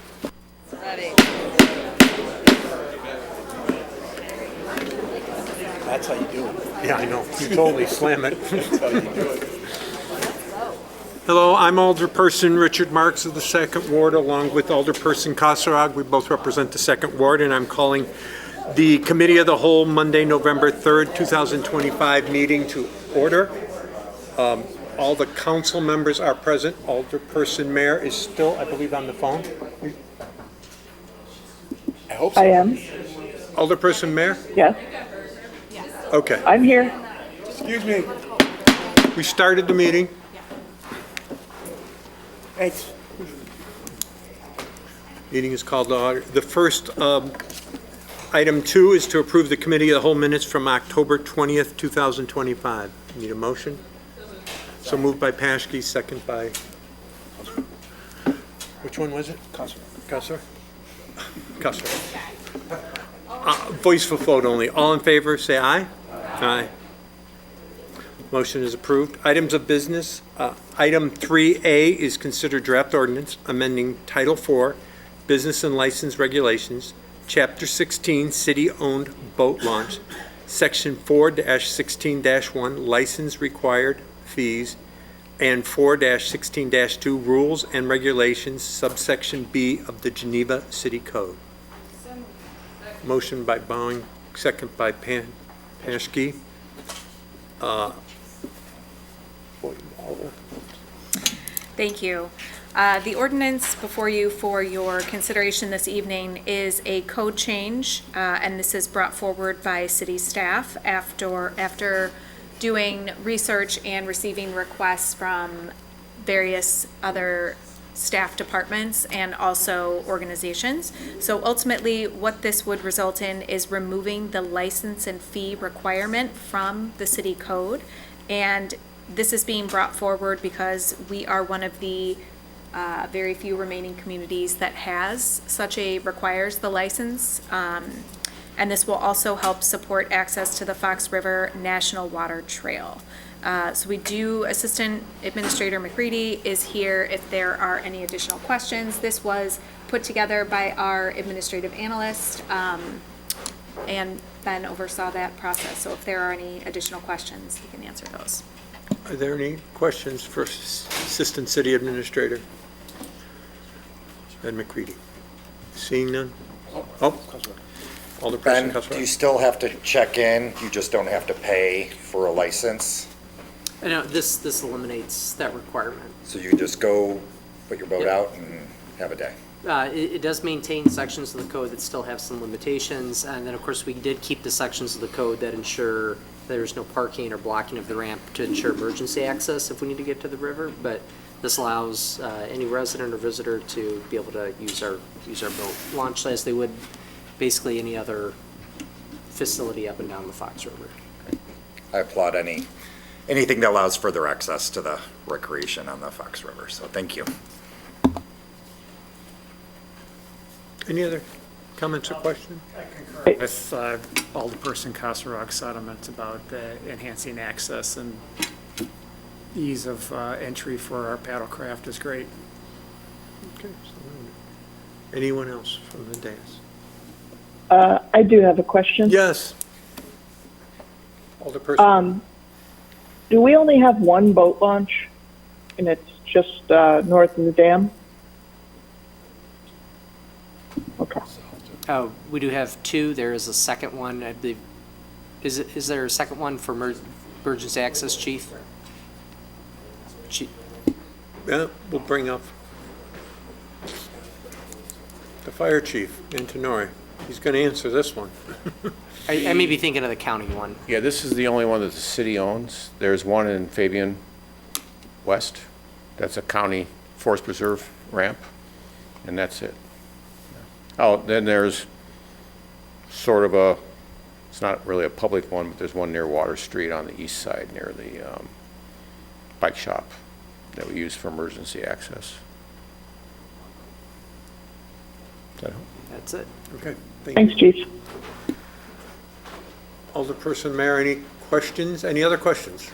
That's how you do it. Yeah, I know. You totally slam it. That's how you do it. Hello, I'm Alderperson Richard Marks of the 2nd Ward, along with Alderperson Kasserag. We both represent the 2nd Ward, and I'm calling the Committee of the Whole Monday, November 3rd, 2025 meeting to order. All the council members are present. Alderperson Mayor is still, I believe, on the phone. I hope so. I am. Alderperson Mayor? Yes. Okay. I'm here. Excuse me. We started the meeting. Thanks. Meeting is called to order. The first item 2 is to approve the committee of the whole minutes from October 20th, 2025. Need a motion? So moved by Paschke, second by, which one was it? Cusser. Voice for vote only. All in favor, say aye. Aye. Motion is approved. Items of business. Item 3A is considered draft ordinance amending Title IV, Business and License Regulations, Chapter 16, City-Owned Boat Launch, Section 4-16-1, License Required Fees, and 4-16-2, Rules and Regulations, subsection B of the Geneva City Code. Motion by Bowing, second by Paschke. Thank you. The ordinance before you for your consideration this evening is a code change, and this is brought forward by city staff after doing research and receiving requests from various other staff departments and also organizations. So ultimately, what this would result in is removing the license and fee requirement from the city code. And this is being brought forward because we are one of the very few remaining communities that requires the license. And this will also help support access to the Fox River National Water Trail. So we do, Assistant Administrator McCready is here if there are any additional questions. This was put together by our administrative analyst, and Ben oversaw that process. So if there are any additional questions, he can answer those. Are there any questions for Assistant City Administrator? Ben McCready. Seeing none? Alderperson Ben, Cusser. do you still have to check in? You just don't have to pay for a license? I know, this eliminates that requirement. So you just go put your boat out and have a day? It does maintain sections of the code that still have some limitations, and then, of course, we did keep the sections of the code that ensure there's no parking or blocking of the ramp to ensure emergency access if we need to get to the river, but this allows any resident or visitor to be able to use our boat launch as they would basically any other facility up and down the Fox River. I applaud anything that allows further access to the recreation on the Fox River, so thank you. Any other comments or questions? With Alderperson Kasserag's sentiments about enhancing access and ease of entry for our paddlecraft is great. Okay. Anyone else from the dais? I do have a question. Yes. Alderperson. Do we only have one boat launch, and it's just north of the dam? Okay. We do have two. There is a second one, I believe. Is there a second one for emergency access, Chief? Yeah, we'll bring up the fire chief in Tenori. He's going to answer this one. I may be thinking of the county one. Yeah, this is the only one that the city owns. There's one in Fabian West. That's a county forest preserve ramp, and that's it. Oh, then there's sort of a, it's not really a public one, but there's one near Water Street on the east side near the bike shop that we use for emergency access. Does that help? That's it. Okay. Thanks, Chief. Alderperson Mayor, any questions? Any other questions?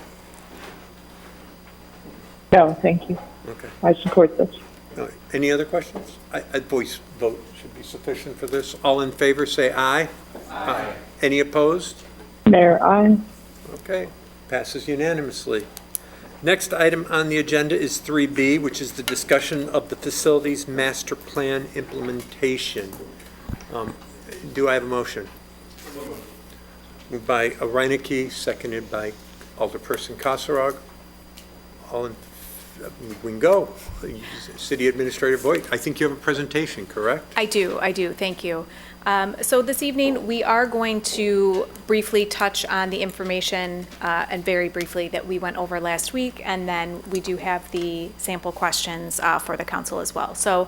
No, thank you. Okay. I support this. All right. Any other questions? A voice vote should be sufficient for this. All in favor, say aye. Aye. Any opposed? Mayor, aye. Okay, passes unanimously. Next item on the agenda is 3B, which is the discussion of the facilities master plan implementation. Do I have a motion? Moved by Reinecke, seconded by Alderperson Kasserag. All in, we can go. City Administrator Voigt, I think you have a presentation, correct? I do, thank you. So this evening, we are going to briefly touch on the information, and very briefly, that we went over last week, and then we do have the sample questions for the council as well. So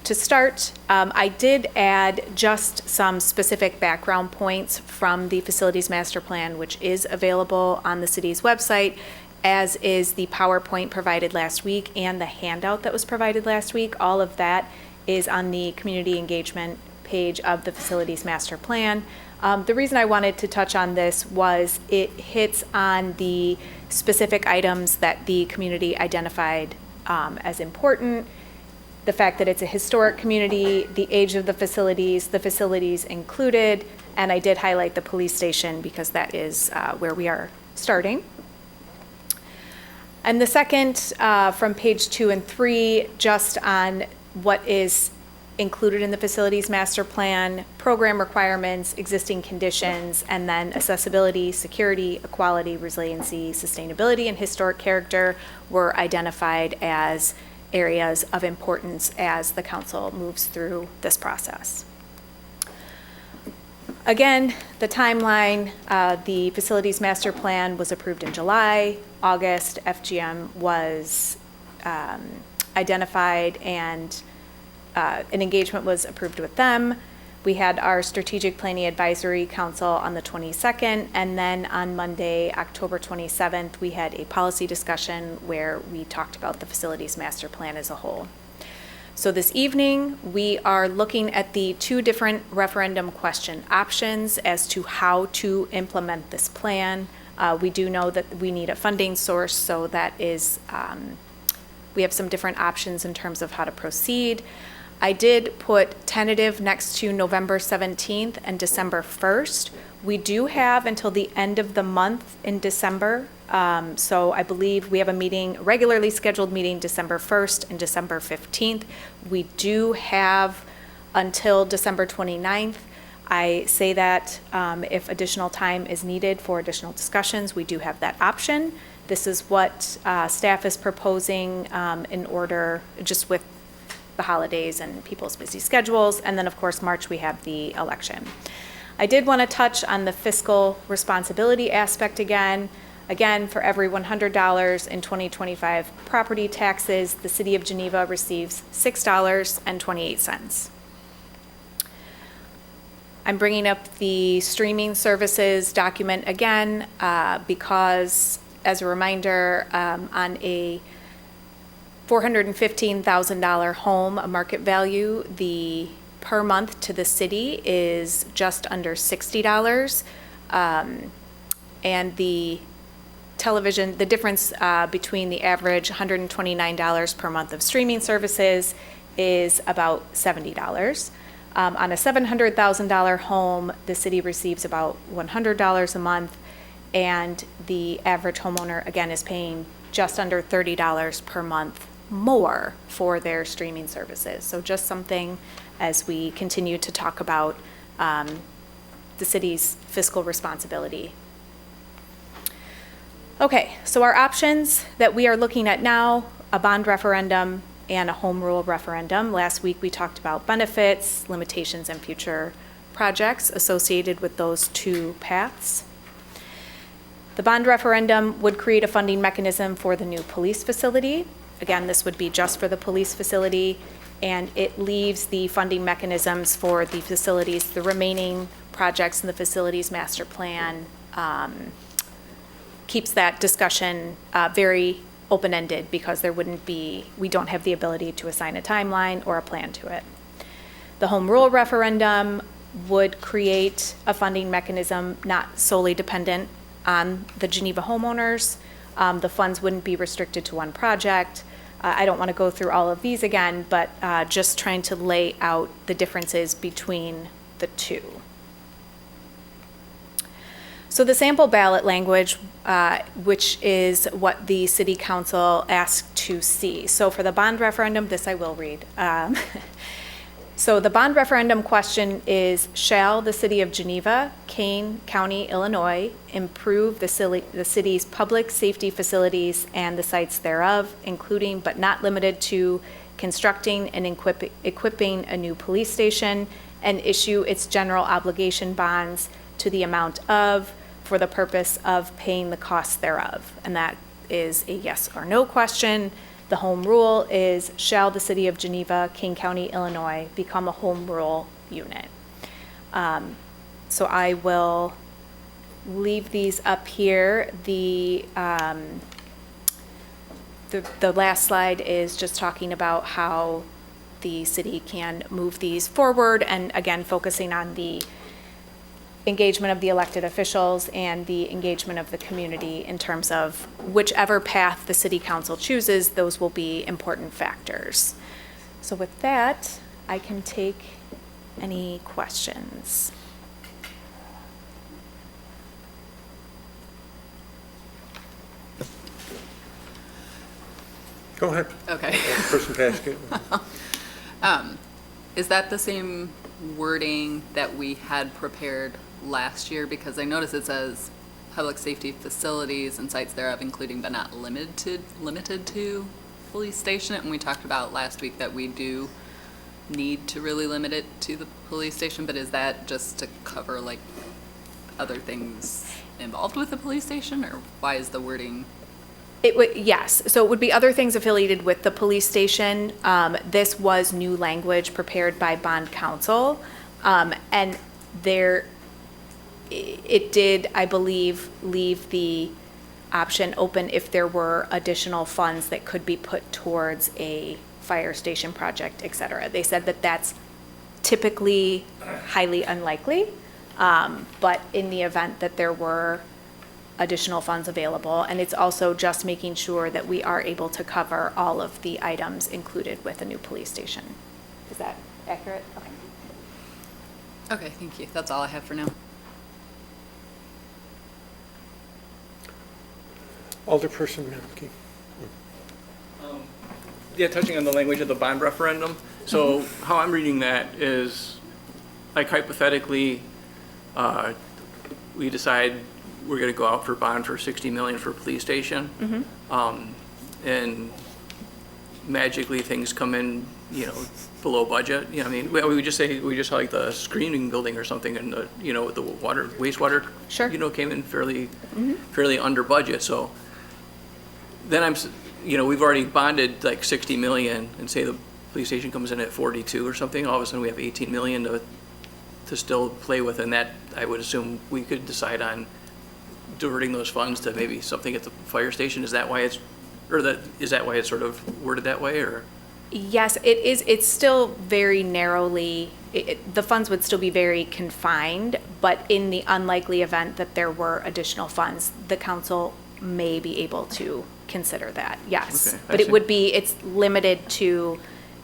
to start, I did add just some specific background points from the Facilities Master Plan, which is available on the city's website, as is the PowerPoint provided last week and the handout that was provided last week. All of that is on the community engagement page of the Facilities Master Plan. The reason I wanted to touch on this was it hits on the specific items that the community identified as important, the fact that it's a historic community, the age of the facilities included, and I did highlight the police station because that is where we are starting. And the second, from page 2 and 3, just on what is included in the Facilities Master Plan, program requirements, existing conditions, and then accessibility, security, equality, resiliency, sustainability, and historic character were identified as areas of importance as the council moves through this process. Again, the timeline, the Facilities Master Plan was approved in July. August, FGM was identified, and an engagement was approved with them. We had our Strategic Planning Advisory Council on the 22nd, and then on Monday, October 27th, we had a policy discussion where we talked about the Facilities Master Plan as a whole. So this evening, we are looking at the two different referendum question options as to how to implement this plan. We do know that we need a funding source, so that is, we have some different options in terms of how to proceed. I did put tentative next to November 17th and December 1st. We do have until the end of the month in December. So I believe we have a meeting, regularly scheduled meeting, December 1st and December 15th. We do have until December 29th. I say that if additional time is needed for additional discussions, we do have that option. This is what staff is proposing in order, just with the holidays and people's busy schedules. And then, of course, March, we have the election. I did want to touch on the fiscal responsibility aspect again. Again, for every $100 in 2025 property taxes, the City of Geneva receives $6.28. I'm bringing up the streaming services document again because, as a reminder, on a $415,000 home, a market value, the per month to the city is just under $60. And the television, the difference between the average $129 per month of streaming services is about $70. On a $700,000 home, the city receives about $100 a month, and the average homeowner, again, is paying just under $30 per month more for their streaming services. So just something as we continue to talk about the city's fiscal responsibility. Okay, so our options that we are looking at now, a bond referendum and a home rule referendum. Last week we talked about benefits, limitations, and future projects associated with those two paths. The bond referendum would create a funding mechanism for the new police facility. Again, this would be just for the police facility, and it leaves the funding mechanisms for the facilities, the remaining projects in the facilities master plan, keeps that discussion very open-ended because we don't have the ability to assign a timeline or a plan to it. The home rule referendum would create a funding mechanism not solely dependent on the Geneva homeowners. The funds wouldn't be restricted to one project. I don't want to go through all of these again, but just trying to lay out the differences between the two. So the sample ballot language, which is what the city council asked to see. So for the bond referendum, this I will read. So the bond referendum question is, shall the city of Geneva, Kane County, Illinois, improve the city's public safety facilities and the sites thereof, including but not limited to constructing and equipping a new police station, and issue its general obligation bonds to the amount of, for the purpose of paying the costs thereof? And that is a yes or no question. The home rule is, shall the city of Geneva, King County, Illinois, become a home rule unit? So I will leave these up here. The last slide is just talking about how the city can move these forward, and again, focusing on the engagement of the elected officials and the engagement of the community in terms of whichever path the city council chooses, those will be important factors. So with that, I can take any questions. Go ahead. Okay. Person Paskett. Is that the same wording that we had prepared last year? Because I noticed it says public safety facilities and sites thereof, including but not limited to police station. And we talked about last week that we do need to really limit it to the police station, but is that just to cover like other things involved with the police station, or why is the wording? It would, yes. So it would be other things affiliated with the police station. This was new language prepared by bond counsel. And it did, I believe, leave the option open if there were additional funds that could be put towards a fire station project, et cetera. They said that that's typically highly unlikely, but in the event that there were additional funds available, and it's also just making sure that we are able to cover all of the items included with a new police station. Is that accurate? Okay. Okay, thank you. That's all I have for now. Alderperson Malinky. Yeah, touching on the language of the bond referendum. So how I'm reading that is, like hypothetically, we decide we're going to go out for bond for $60 million for a police station. And magically things come in, below budget. I mean, we just like the screening building or something, and the wastewater, sure, came in fairly under budget. So then we've already bonded like 60 million, and say the police station comes in at 42 or something. All of a sudden we have 18 million to still play with, and that I would assume we could decide on diverting those funds to maybe something at the fire station. Is that why it's sort of worded that way, or? Yes, it is. It's still very narrowly, the funds would still be very confined, but in the unlikely event that there were additional funds, the council may be able to consider that, yes. Okay, but it's limited to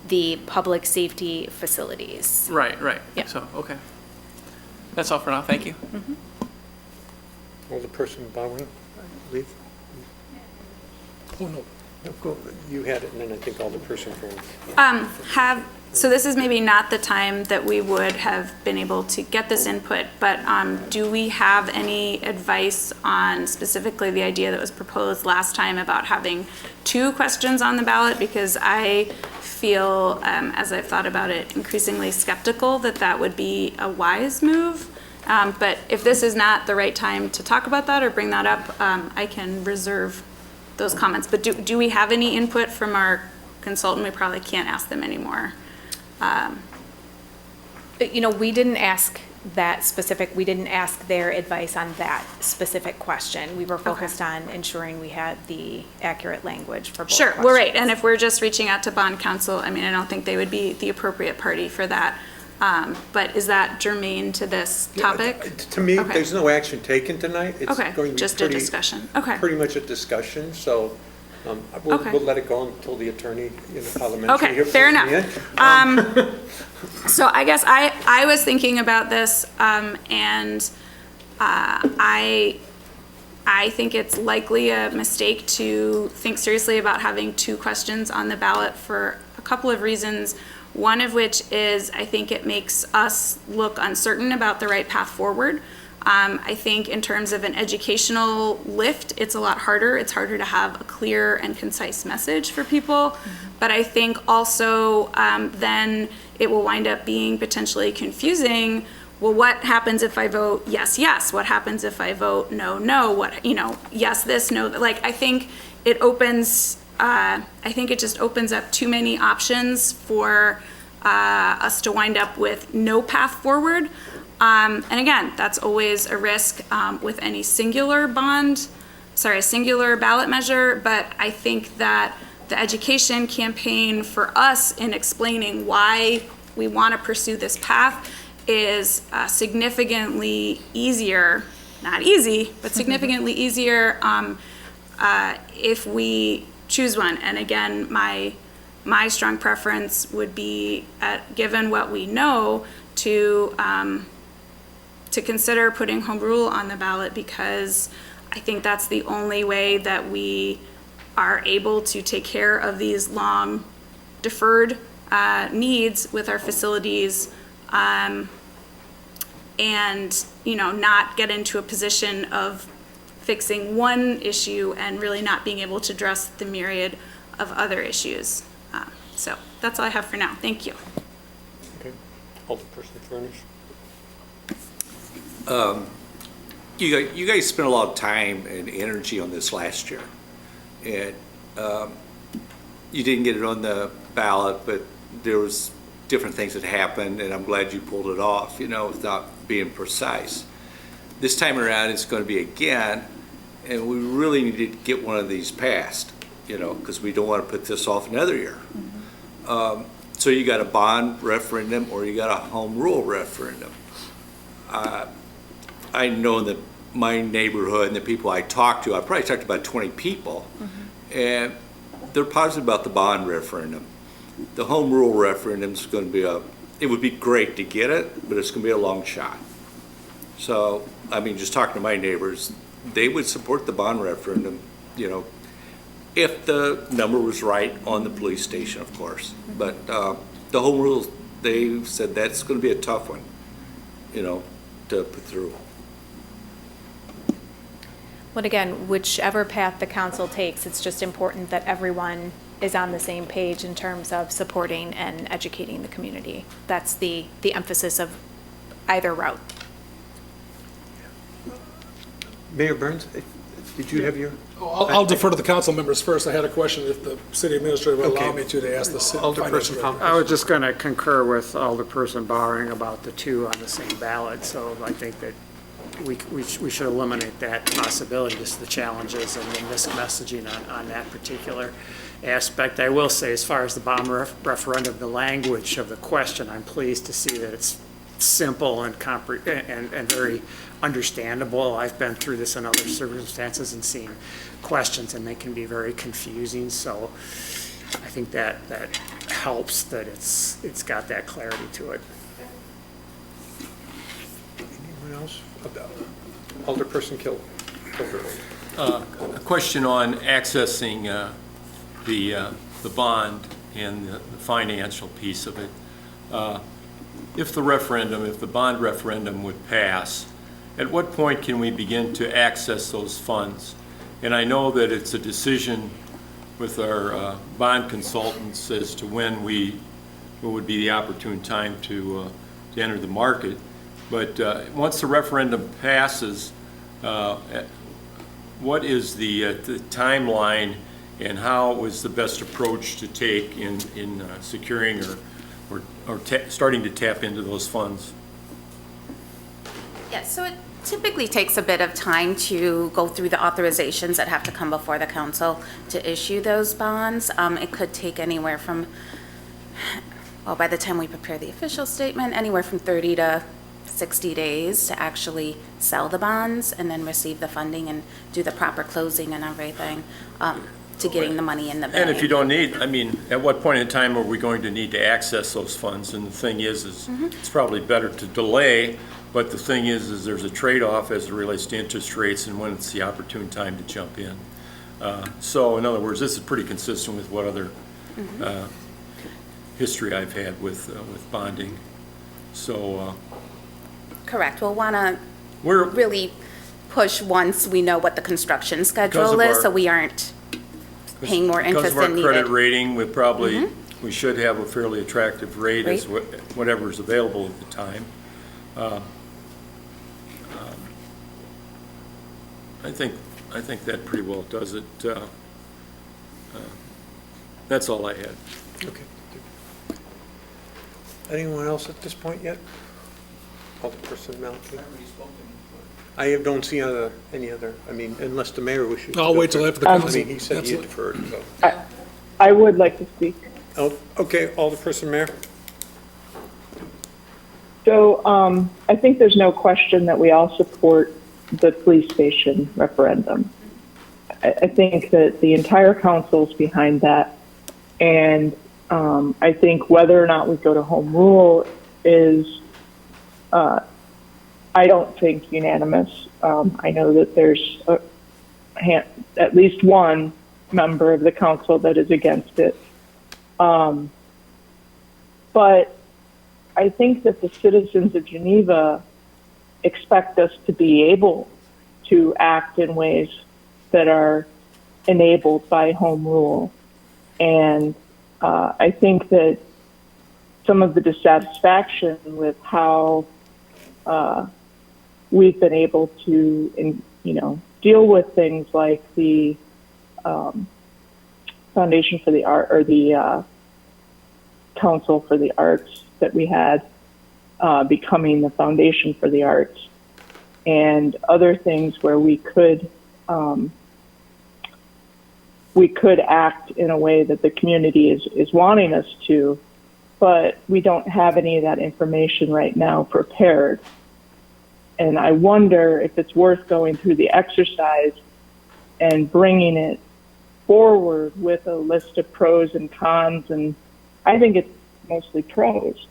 the public safety facilities. Right. Yeah. So, okay. That's all for now. Thank you. Alderperson Bowring, I believe. Oh, no. No, go. You had it, and then I think Alderperson from. So this is maybe not the time that we would have been able to get this input, but do we have any advice on specifically the idea that was proposed last time about having 2 questions on the ballot? Because I feel, as I've thought about it, increasingly skeptical that that would be a wise move. But if this is not the right time to talk about that or bring that up, I can reserve those comments. But do we have any input from our consultant? We probably can't ask them anymore. You know, we didn't ask their advice on that specific question. We were focused on ensuring we had the accurate language for both Sure, questions. well, right, and if we're just reaching out to bond counsel, I mean, I don't think they would be the appropriate party for that. But is that germane to this topic? To me, Okay. there's no action taken tonight. It's Okay, going to be just a pretty- discussion. Okay. Pretty much a discussion, so we'll Okay. let it go until the attorney in the parliamentary. Okay, here fair pulls me enough. in. So I guess I was thinking about this, and I think it's likely a mistake to think seriously about having 2 questions on the ballot for a couple of reasons. One of which is I think it makes us look uncertain about the right path forward. I think in terms of an educational lift, it's a lot harder. It's harder to have a clear and concise message for people. But I think also then it will wind up being potentially confusing. Well, what happens if I vote yes, yes? What happens if I vote no, no? What, yes, this, no, like, I think it opens, I think it just opens up too many options for us to wind up with no path forward. And again, that's always a risk with any singular ballot measure, but I think that the education campaign for us in explaining why we want to pursue this path is significantly easier, not easy, but significantly easier if we choose one. And again, my strong preference would be, given what we know, to consider putting home rule on the ballot, because I think that's the only way that we are able to take care of these long deferred needs with our facilities, and not get into a position of fixing one issue and really not being able to address the myriad of other issues. So that's all I have for now. Thank you. Okay, Alderperson Furnish. You guys spent a lot of time and energy on this last year, and you didn't get it on the ballot, but there was different things that happened, and I'm glad you pulled it off, without being precise. This time around, it's going to be again, and we really need to get one of these passed, because we don't want to put this off another year. So you got a bond referendum or you got a home rule referendum. I know that my neighborhood and the people I talk to, I probably talked to about 20 people, and they're positive about the bond referendum. The home rule referendum is going to be it would be great to get it, but it's going to be a long shot. So, I mean, just talking to my neighbors, they would support the bond referendum, if the number was right on the police station, of course. But the home rule, they said that's going to be a tough one, to put through. But again, whichever path the council takes, it's just important that everyone is on the same page in terms of supporting and educating the community. That's the emphasis of either route. Mayor Burns, did you have your? I'll defer to the council members first. I had a question if the city administrator would allow Okay. me to ask the finance Alderperson director. I was just going to concur with Alderperson Bowering about the 2 on the same ballot, so I think that we should eliminate that possibility, just the challenges and the missed messaging on that particular aspect. I will say, as far as the bond referendum, the language of the question, I'm pleased to see that it's simple and and very understandable. I've been through this in other circumstances and seen questions, and they can be very confusing. So I think that helps that it's got that clarity to it. Anyone else? Alderperson Kilgore. A question on accessing the bond and the financial piece of it. if the bond referendum would pass, at what point can we begin to access those funds? And I know that it's a decision with our bond consultants as to when what would be the opportune time to enter the market. But once the referendum passes, what is the timeline, and how is the best approach to take in securing or starting to tap into those funds? Yeah, so it typically takes a bit of time to go through the authorizations that have to come before the council to issue those bonds. It could take anywhere from, well, by the time we prepare the official statement, anywhere from 30 to 60 days to actually sell the bonds and then receive the funding and do the proper closing and everything, to getting the money in the bank. And if you don't need, I mean, at what point in time are we going to need to access those funds? And the thing is it's probably better to delay, but the thing is there's a trade-off as it relates to interest rates and when it's the opportune time to jump in. So in other words, this is pretty consistent with what other history I've had with bonding. So Correct. We'll want to really push once we know what the construction schedule is, so we aren't paying more interest than needed. Because of our credit rating, we should have a fairly attractive rate as whatever is available at the time. I think that pretty well does it. That's all I had. Okay. Anyone else at this point yet? Alderperson Malky? I don't see any other, I mean, unless the mayor wishes to. I'll wait till after the council. I mean, he said he had deferred, so. I would like to speak. Oh, okay, Alderperson Mayor? So I think there's no question that we all support the police station referendum. I think that the entire council is behind that. And I think whether or not we go to home rule is, I don't think unanimous. I know that there's at least one member of the council that is against it. But I think that the citizens of Geneva expect us to be able to act in ways that are enabled by home rule. And I think that some of the dissatisfaction with how we've been able to, deal with things like the Foundation for the Art, or the Council for the Arts that we had becoming the Foundation for the Arts, and other things where we could act in a way that the community is wanting us to, but we don't have any of that information right now prepared. And I wonder if it's worth going through the exercise and bringing it forward with a list of pros and cons, and I think it's mostly pros.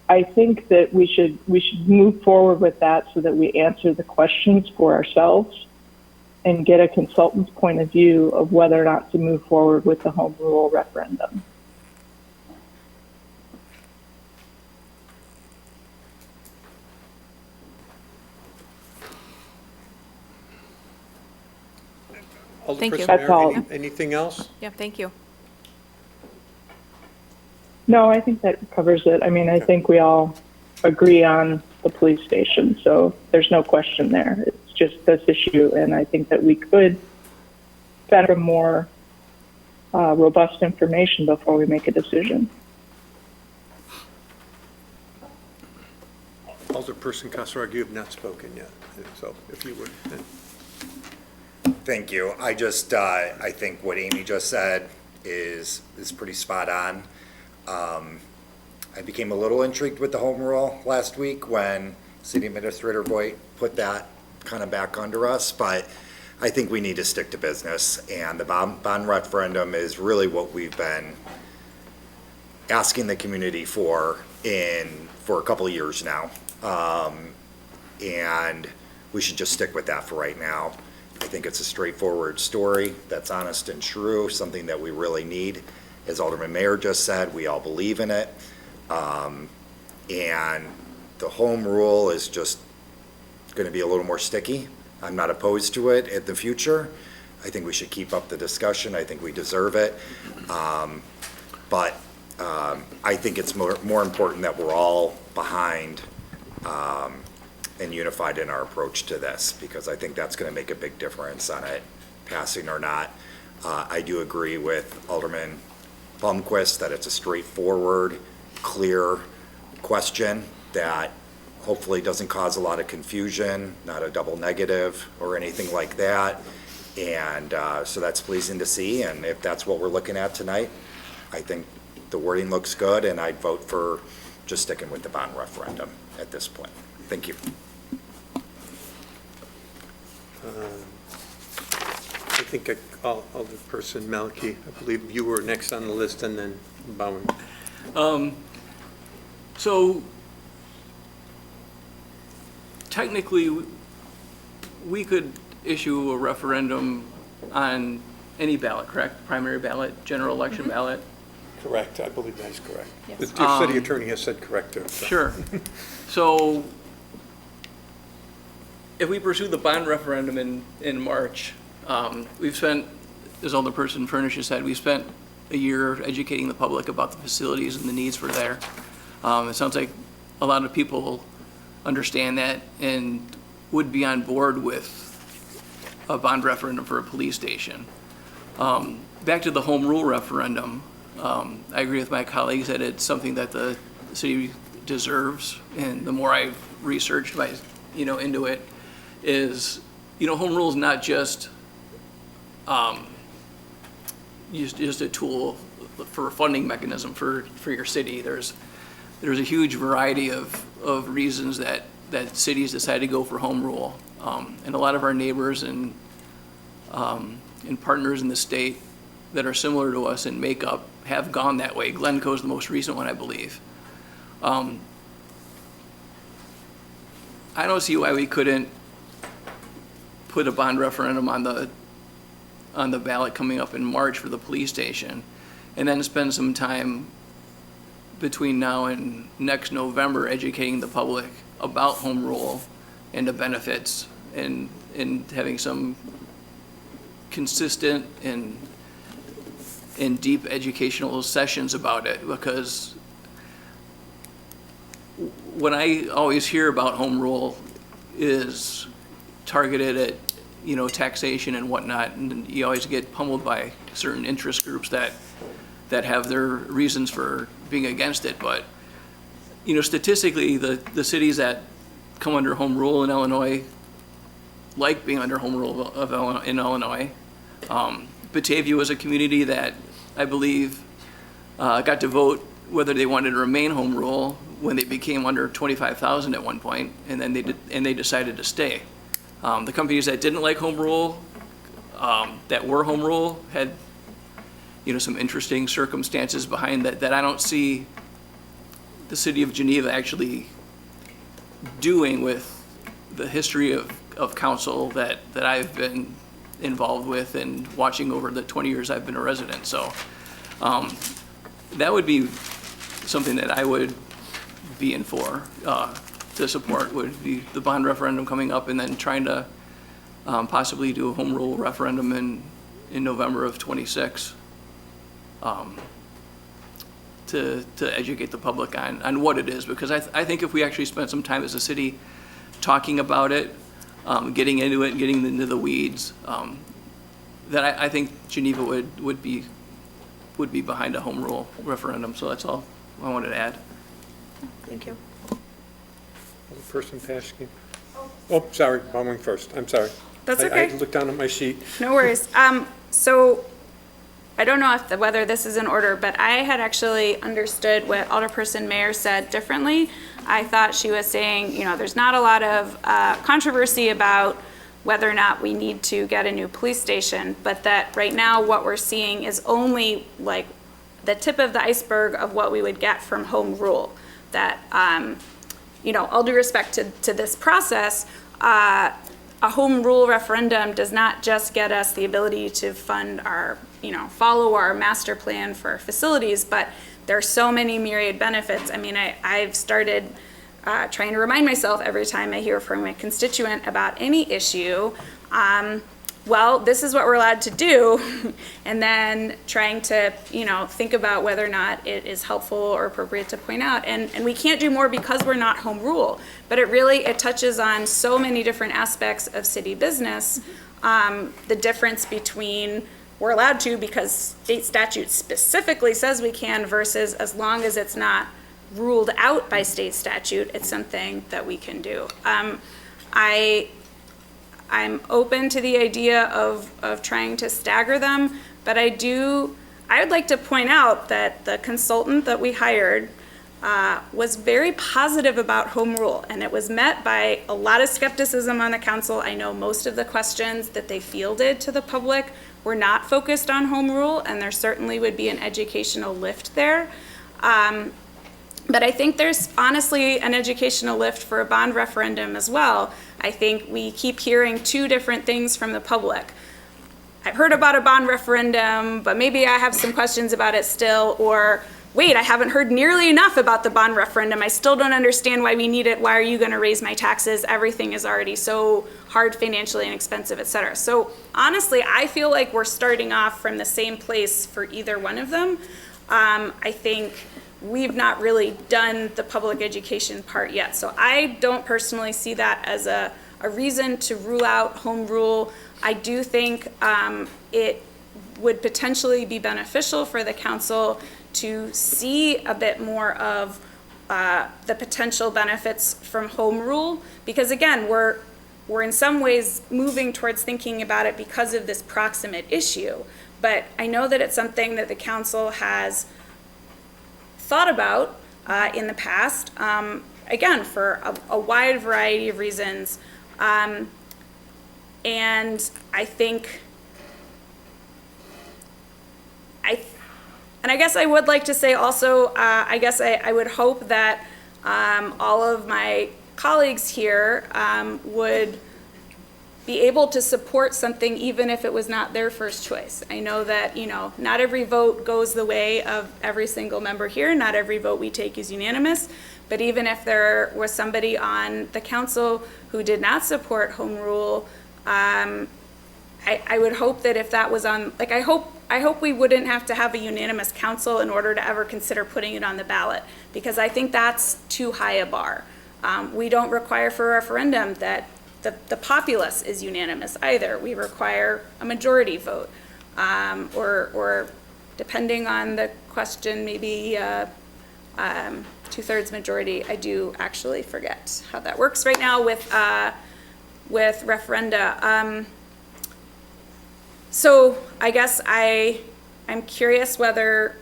I think that we should move forward with that so that we answer the questions for ourselves and get a consultant's point of view of whether or not to move forward with the home rule referendum. Thank you. That's all. Anything else? Yeah, thank you. No, I think that covers it. I mean, I think we all agree on the police station, so there's no question there. It's just this issue, and I think that we could better more robust information before we make a decision. Alderperson Kasserag, you have not spoken yet, so if you would. Thank you. I think what Amy just said is pretty spot on. I became a little intrigued with the home rule last week when City Administrator Voigt put that kind of back under us, but I think we need to stick to business, and the bond referendum is really what we've been asking the community for a couple of years now, and we should just stick with that for right now. I think it's a straightforward story that's honest and true, something that we really need. As Alderman Mayor just said, we all believe in it. And the home rule is just going to be a little more sticky. I'm not opposed to it in the future. I think we should keep up the discussion. I think we deserve it. But I think it's more important that we're all behind and unified in our approach to this, because I think that's going to make a big difference on it passing or not. I do agree with Alderman Palmquist that it's a straightforward, clear question that hopefully doesn't cause a lot of confusion, not a double negative or anything like that. And so that's pleasing to see. And if that's what we're looking at tonight, I think the wording looks good, and I'd vote for just sticking with the bond referendum at this point. Thank you. I think Alderperson Melky, I believe you were next on the list, and then Bowen. So technically, we could issue a referendum on any ballot, correct? Primary ballot, general election ballot? Correct, I believe that's correct. Yes. The city attorney has said correct too. So. Sure. So if we pursue the bond referendum in March, we've spent, as Alderperson Furnish has said, we've spent a year educating the public about the facilities and the needs for there. It sounds like a lot of people understand that and would be on board with a bond referendum for a police station. Back to the home rule referendum, I agree with my colleagues that it's something that the city deserves, and the more I've researched into it, is, home rule is not just just a tool for a funding mechanism for your city. There's a huge variety of reasons that cities decide to go for home rule, and a lot of our neighbors and partners in the state that are similar to us in makeup have gone that way. Glencoe is the most recent one, I believe. I don't see why we couldn't put a bond referendum on the ballot coming up in March for the police station, and then spend some time between now and next November educating the public about home rule and the benefits, and having some consistent and deep educational sessions about it. Because what I always hear about home rule is targeted at taxation and whatnot, and you always get pummeled by certain interest groups that have their reasons for being against it. But statistically, the cities that come under home rule in Illinois like being under home rule in Illinois. Batavia was a community that I believe got to vote whether they wanted to remain home rule when they became under 25,000 at one point, and then they decided to stay. The companies that didn't like home rule, that were home rule, had some interesting circumstances behind that I don't see the city of Geneva actually doing with the history of council that I've been involved with and watching over the 20 years I've been a resident. So that would be something that I would be in for to support, would be the bond referendum coming up, and then trying to possibly do a home rule referendum in November of '26 to educate the public on what it is. Because I think if we actually spent some time as a city talking about it, getting into it, getting into the weeds, that I think Geneva would be behind a home rule referendum. So that's all I wanted to add. Thank you. Person Paschke. Oh, sorry, Bowman first. I'm sorry. That's okay. I looked down at my sheet. No worries. So I don't know whether this is in order, but I had actually understood what Alderperson Mayer said differently. I thought she was saying, there's not a lot of controversy about whether or not we need to get a new police station, but that right now what we're seeing is only like the tip of the iceberg of what we would get from home rule. That, all due respect to this process, a home rule referendum does not just get us the ability to fund our, follow our master plan for facilities, but there are so many myriad benefits. I mean, I've started trying to remind myself every time I hear from a constituent about any issue, well, this is what we're allowed to do, and then trying to, think about whether or not it is helpful or appropriate to point out. And we can't do more because we're not home rule, but it touches on so many different aspects of city business. The difference between we're allowed to because state statute specifically says we can versus as long as it's not ruled out by state statute, it's something that we can do. I'm open to the idea of trying to stagger them, but I would like to point out that the consultant that we hired was very positive about home rule, and it was met by a lot of skepticism on the council. I know most of the questions that they fielded to the public were not focused on home rule, and there certainly would be an educational lift there. But I think there's honestly an educational lift for a bond referendum as well. I think we keep hearing two different things from the public. I've heard about a bond referendum, but maybe I have some questions about it still, or wait, I haven't heard nearly enough about the bond referendum. I still don't understand why we need it. Why are you going to raise my taxes? Everything is already so hard financially and expensive, et cetera. So honestly, I feel like we're starting off from the same place for either one of them. I think we've not really done the public education part yet. So I don't personally see that as a reason to rule out home rule. I do think it would potentially be beneficial for the council to see a bit more of the potential benefits from home rule, because again, we're in some ways moving towards thinking about it because of this proximate issue. But I know that it's something that the council has thought about in the past, again, for a wide variety of reasons. And I think, and I guess I would like to say also, I guess I would hope that all of my colleagues here would be able to support something even if it was not their first choice. I know that, not every vote goes the way of every single member here. Not every vote we take is unanimous. But even if there was somebody on the council who did not support home rule, I would hope that if that was on, I hope we wouldn't have to have a unanimous council in order to ever consider putting it on the ballot, because I think that's too high a bar. We don't require for a referendum that the populace is unanimous either. We require a majority vote, or depending on the question, maybe 2/3 majority. I do actually forget how that works right now with referenda. So I guess I'm curious whether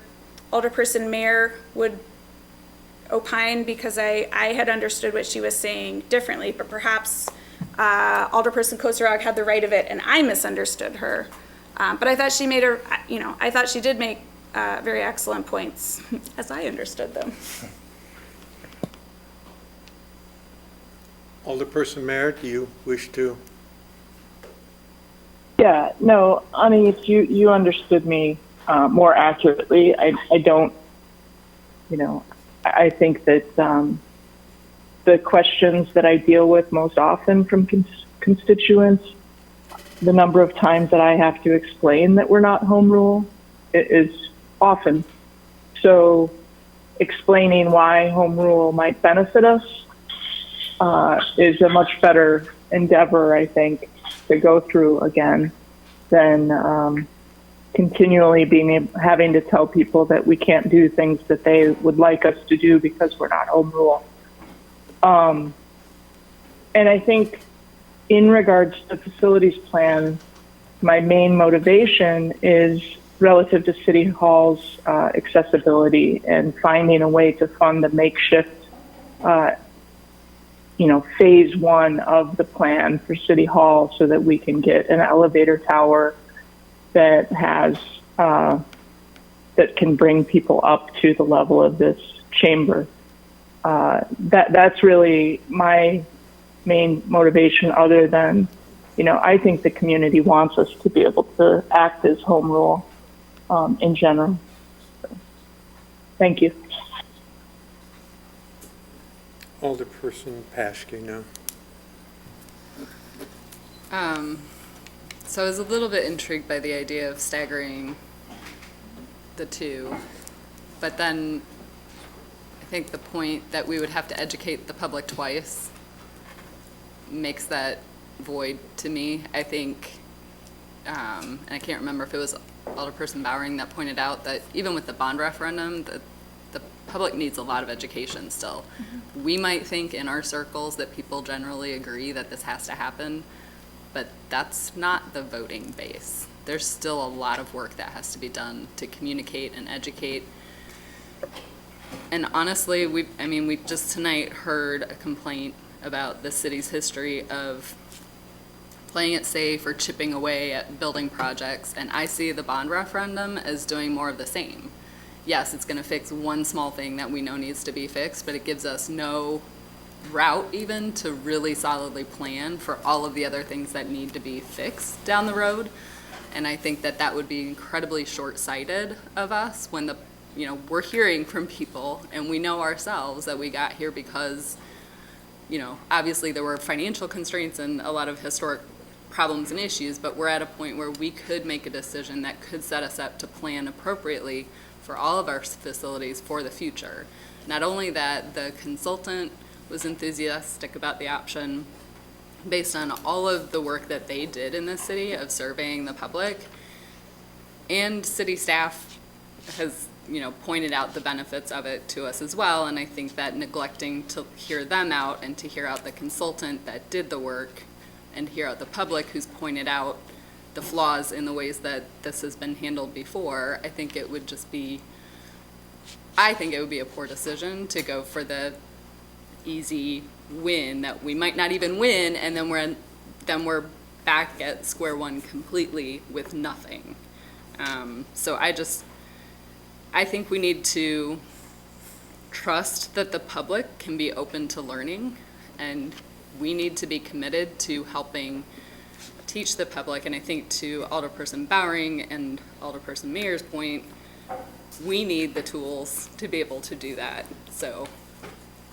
Alderperson Mayer would opine, because I had understood what she was saying differently, but perhaps Alderperson Kosarog had the right of it and I misunderstood her. But I thought she made I thought she did make very excellent points as I understood them. Alderperson Mayer, do you wish to? Yeah, no, Ani, you understood me more accurately. I don't, I think that the questions that I deal with most often from constituents, the number of times that I have to explain that we're not home rule is often. So explaining why home rule might benefit us is a much better endeavor, I think, to go through again than continually having to tell people that we can't do things that they would like us to do because we're not home rule. And I think in regards to the facilities plan, my main motivation is relative to City Hall's accessibility and finding a way to fund the makeshift phase 1 of the plan for City Hall so that we can get an elevator tower that has that can bring people up to the level of this chamber. That's really my main motivation, other than, I think the community wants us to be able to act as home rule in general. Thank you. Alderperson Paschke, no. So I was a little bit intrigued by the idea of staggering the two, but then I think the point that we would have to educate the public twice makes that void to me. I think, and I can't remember if it was Alderperson Bowering that pointed out that even with the bond referendum, the public needs a lot of education still. We might think in our circles that people generally agree that this has to happen, but that's not the voting base. There's still a lot of work that has to be done to communicate and educate. And honestly, we just tonight heard a complaint about the city's history of playing it safe or chipping away at building projects, and I see the bond referendum as doing more of the same. Yes, it's gonna fix one small thing that we know needs to be fixed, but it gives us no route even to really solidly plan for all of the other things that need to be fixed down the road. And I think that that would be incredibly short-sighted of us when we're hearing from people and we know ourselves that we got here because, obviously there were financial constraints and a lot of historic problems and issues, but we're at a point where we could make a decision that could set us up to plan appropriately for all of our facilities for the future. Not only that, the consultant was enthusiastic about the option based on all of the work that they did in the city of surveying the public, and city staff has pointed out the benefits of it to us as well. And I think that neglecting to hear them out and to hear out the consultant that did the work and hear out the public who's pointed out the flaws in the ways that this has been handled before, I think it would be a poor decision to go for the easy win that we might not even win, and then we're back at square one completely with nothing. So I think we need to trust that the public can be open to learning, and we need to be committed to helping teach the public. And I think to Alderperson Bowering and Alderperson Mayer's point, we need the tools to be able to do that. So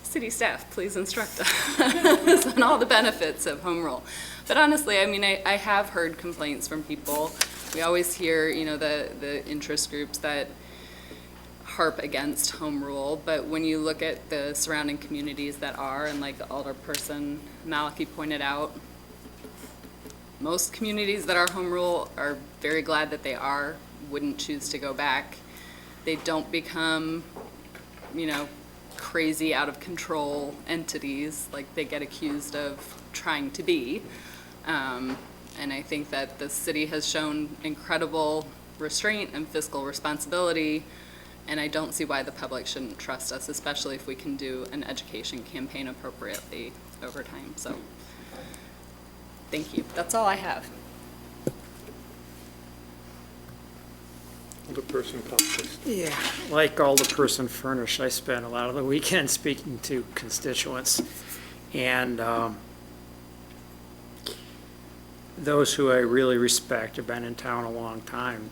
city staff, please instruct us on all the benefits of home rule. But honestly, I have heard complaints from people. We always hear, the interest groups that harp against home rule, but when you look at the surrounding communities that are, and like Alderperson Maliki pointed out, most communities that are home rule are very glad that they are, wouldn't choose to go back. They don't become, crazy out of control entities like they get accused of trying to be. And I think that the city has shown incredible restraint and fiscal responsibility, and I don't see why the public shouldn't trust us, especially if we can do an education campaign appropriately over time. So thank you. That's all I have. Alderperson Compost. Yeah, like Alderperson Furnish, I spent a lot of the weekend speaking to constituents, and those who I really respect have been in town a long time,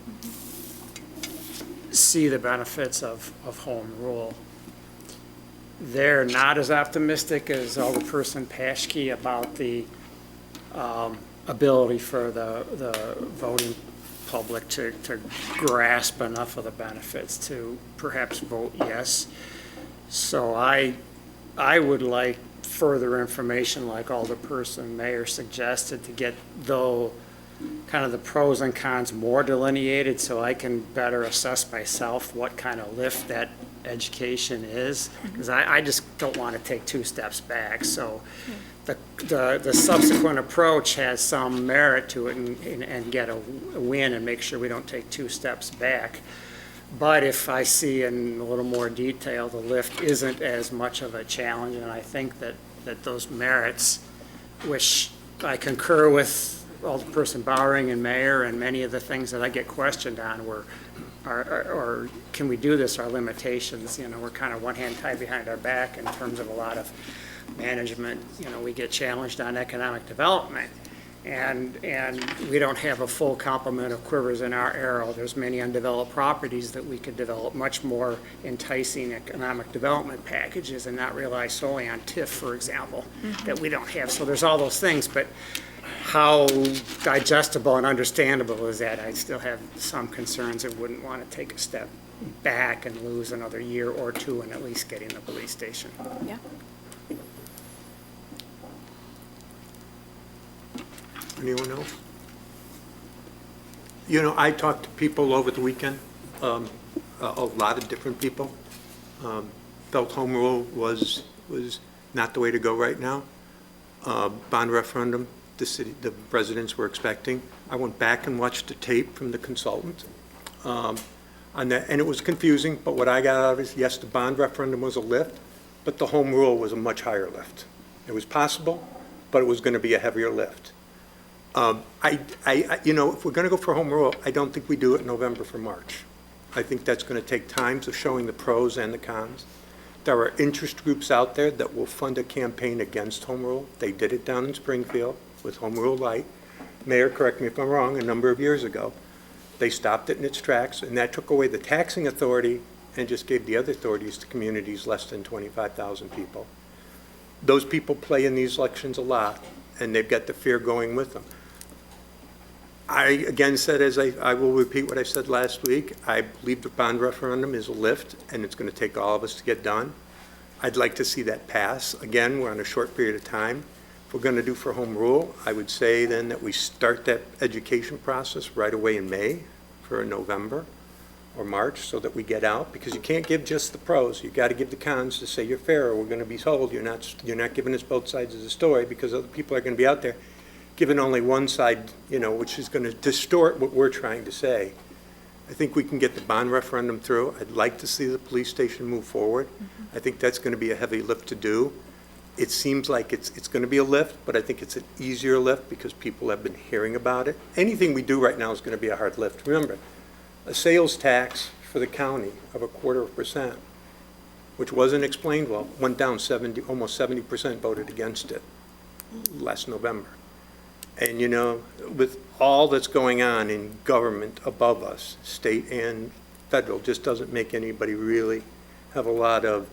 see the benefits of home rule. They're not as optimistic as Alderperson Paschke about the ability for the voting public to grasp enough of the benefits to perhaps vote yes. So I would like further information like Alderperson Mayer suggested to get kind of the pros and cons more delineated so I can better assess myself what kind of lift that education is, because I just don't want to take two steps back. So the subsequent approach has some merit to it and get a win and make sure we don't take two steps back. But if I see in a little more detail, the lift isn't as much of a challenge, and I think that those merits, which I concur with Alderperson Bowering and Mayor and many of the things that I get questioned on or can we do this, our limitations. We're kind of one hand tied behind our back in terms of a lot of management. We get challenged on economic development. And we don't have a full complement of quivers in our arrow. There's many undeveloped properties that we could develop much more enticing economic development packages and not rely solely on TIF, for example, that we don't have. So there's all those things, but how digestible and understandable is that? I still have some concerns and wouldn't want to take a step back and lose another year or two in at least getting the police station. Yeah. Anyone else? You know, I talked to people over the weekend, a lot of different people. Felt home rule was not the way to go right now. Bond referendum, the residents were expecting. I went back and watched the tape from the consultant on that, and it was confusing, but what I got out of it is, yes, the bond referendum was a lift, but the home rule was a much higher lift. It was possible, but it was going to be a heavier lift. You know, if we're going to go for home rule, I don't think we do it November for March. I think that's going to take time of showing the pros and the cons. There are interest groups out there that will fund a campaign against home rule. They did it down in Springfield with Home Rule Light. Mayor, correct me if I'm wrong, a number of years ago. They stopped it in its tracks, and that took away the taxing authority and just gave the other authorities to communities less than 25,000 people. Those people play in these elections a lot, and they've got the fear going with them. I again said, as I will repeat what I said last week, I believe the bond referendum is a lift, and it's going to take all of us to get done. I'd like to see that pass. Again, we're on a short period of time. If we're going to do for home rule, I would say then that we start that education process right away in May for November or March so that we get out, because you can't give just the pros. You got to give the cons to say you're fair, or we're going to be told you're not giving us both sides of the story, because other people are going to be out there giving only one side, you know, which is going to distort what we're trying to say. I think we can get the bond referendum through. I'd like to see the police station move forward. I think that's going to be a heavy lift to do. It seems like it's going to be a lift, but I think it's an easier lift because people have been hearing about it. Anything we do right now is going to be a hard lift. Remember, a sales tax for the county of 0.25%, which wasn't explained well, went down almost 70% voted against it last November. And, you know, with all that's going on in government above us, state and federal, just doesn't make anybody really have a lot of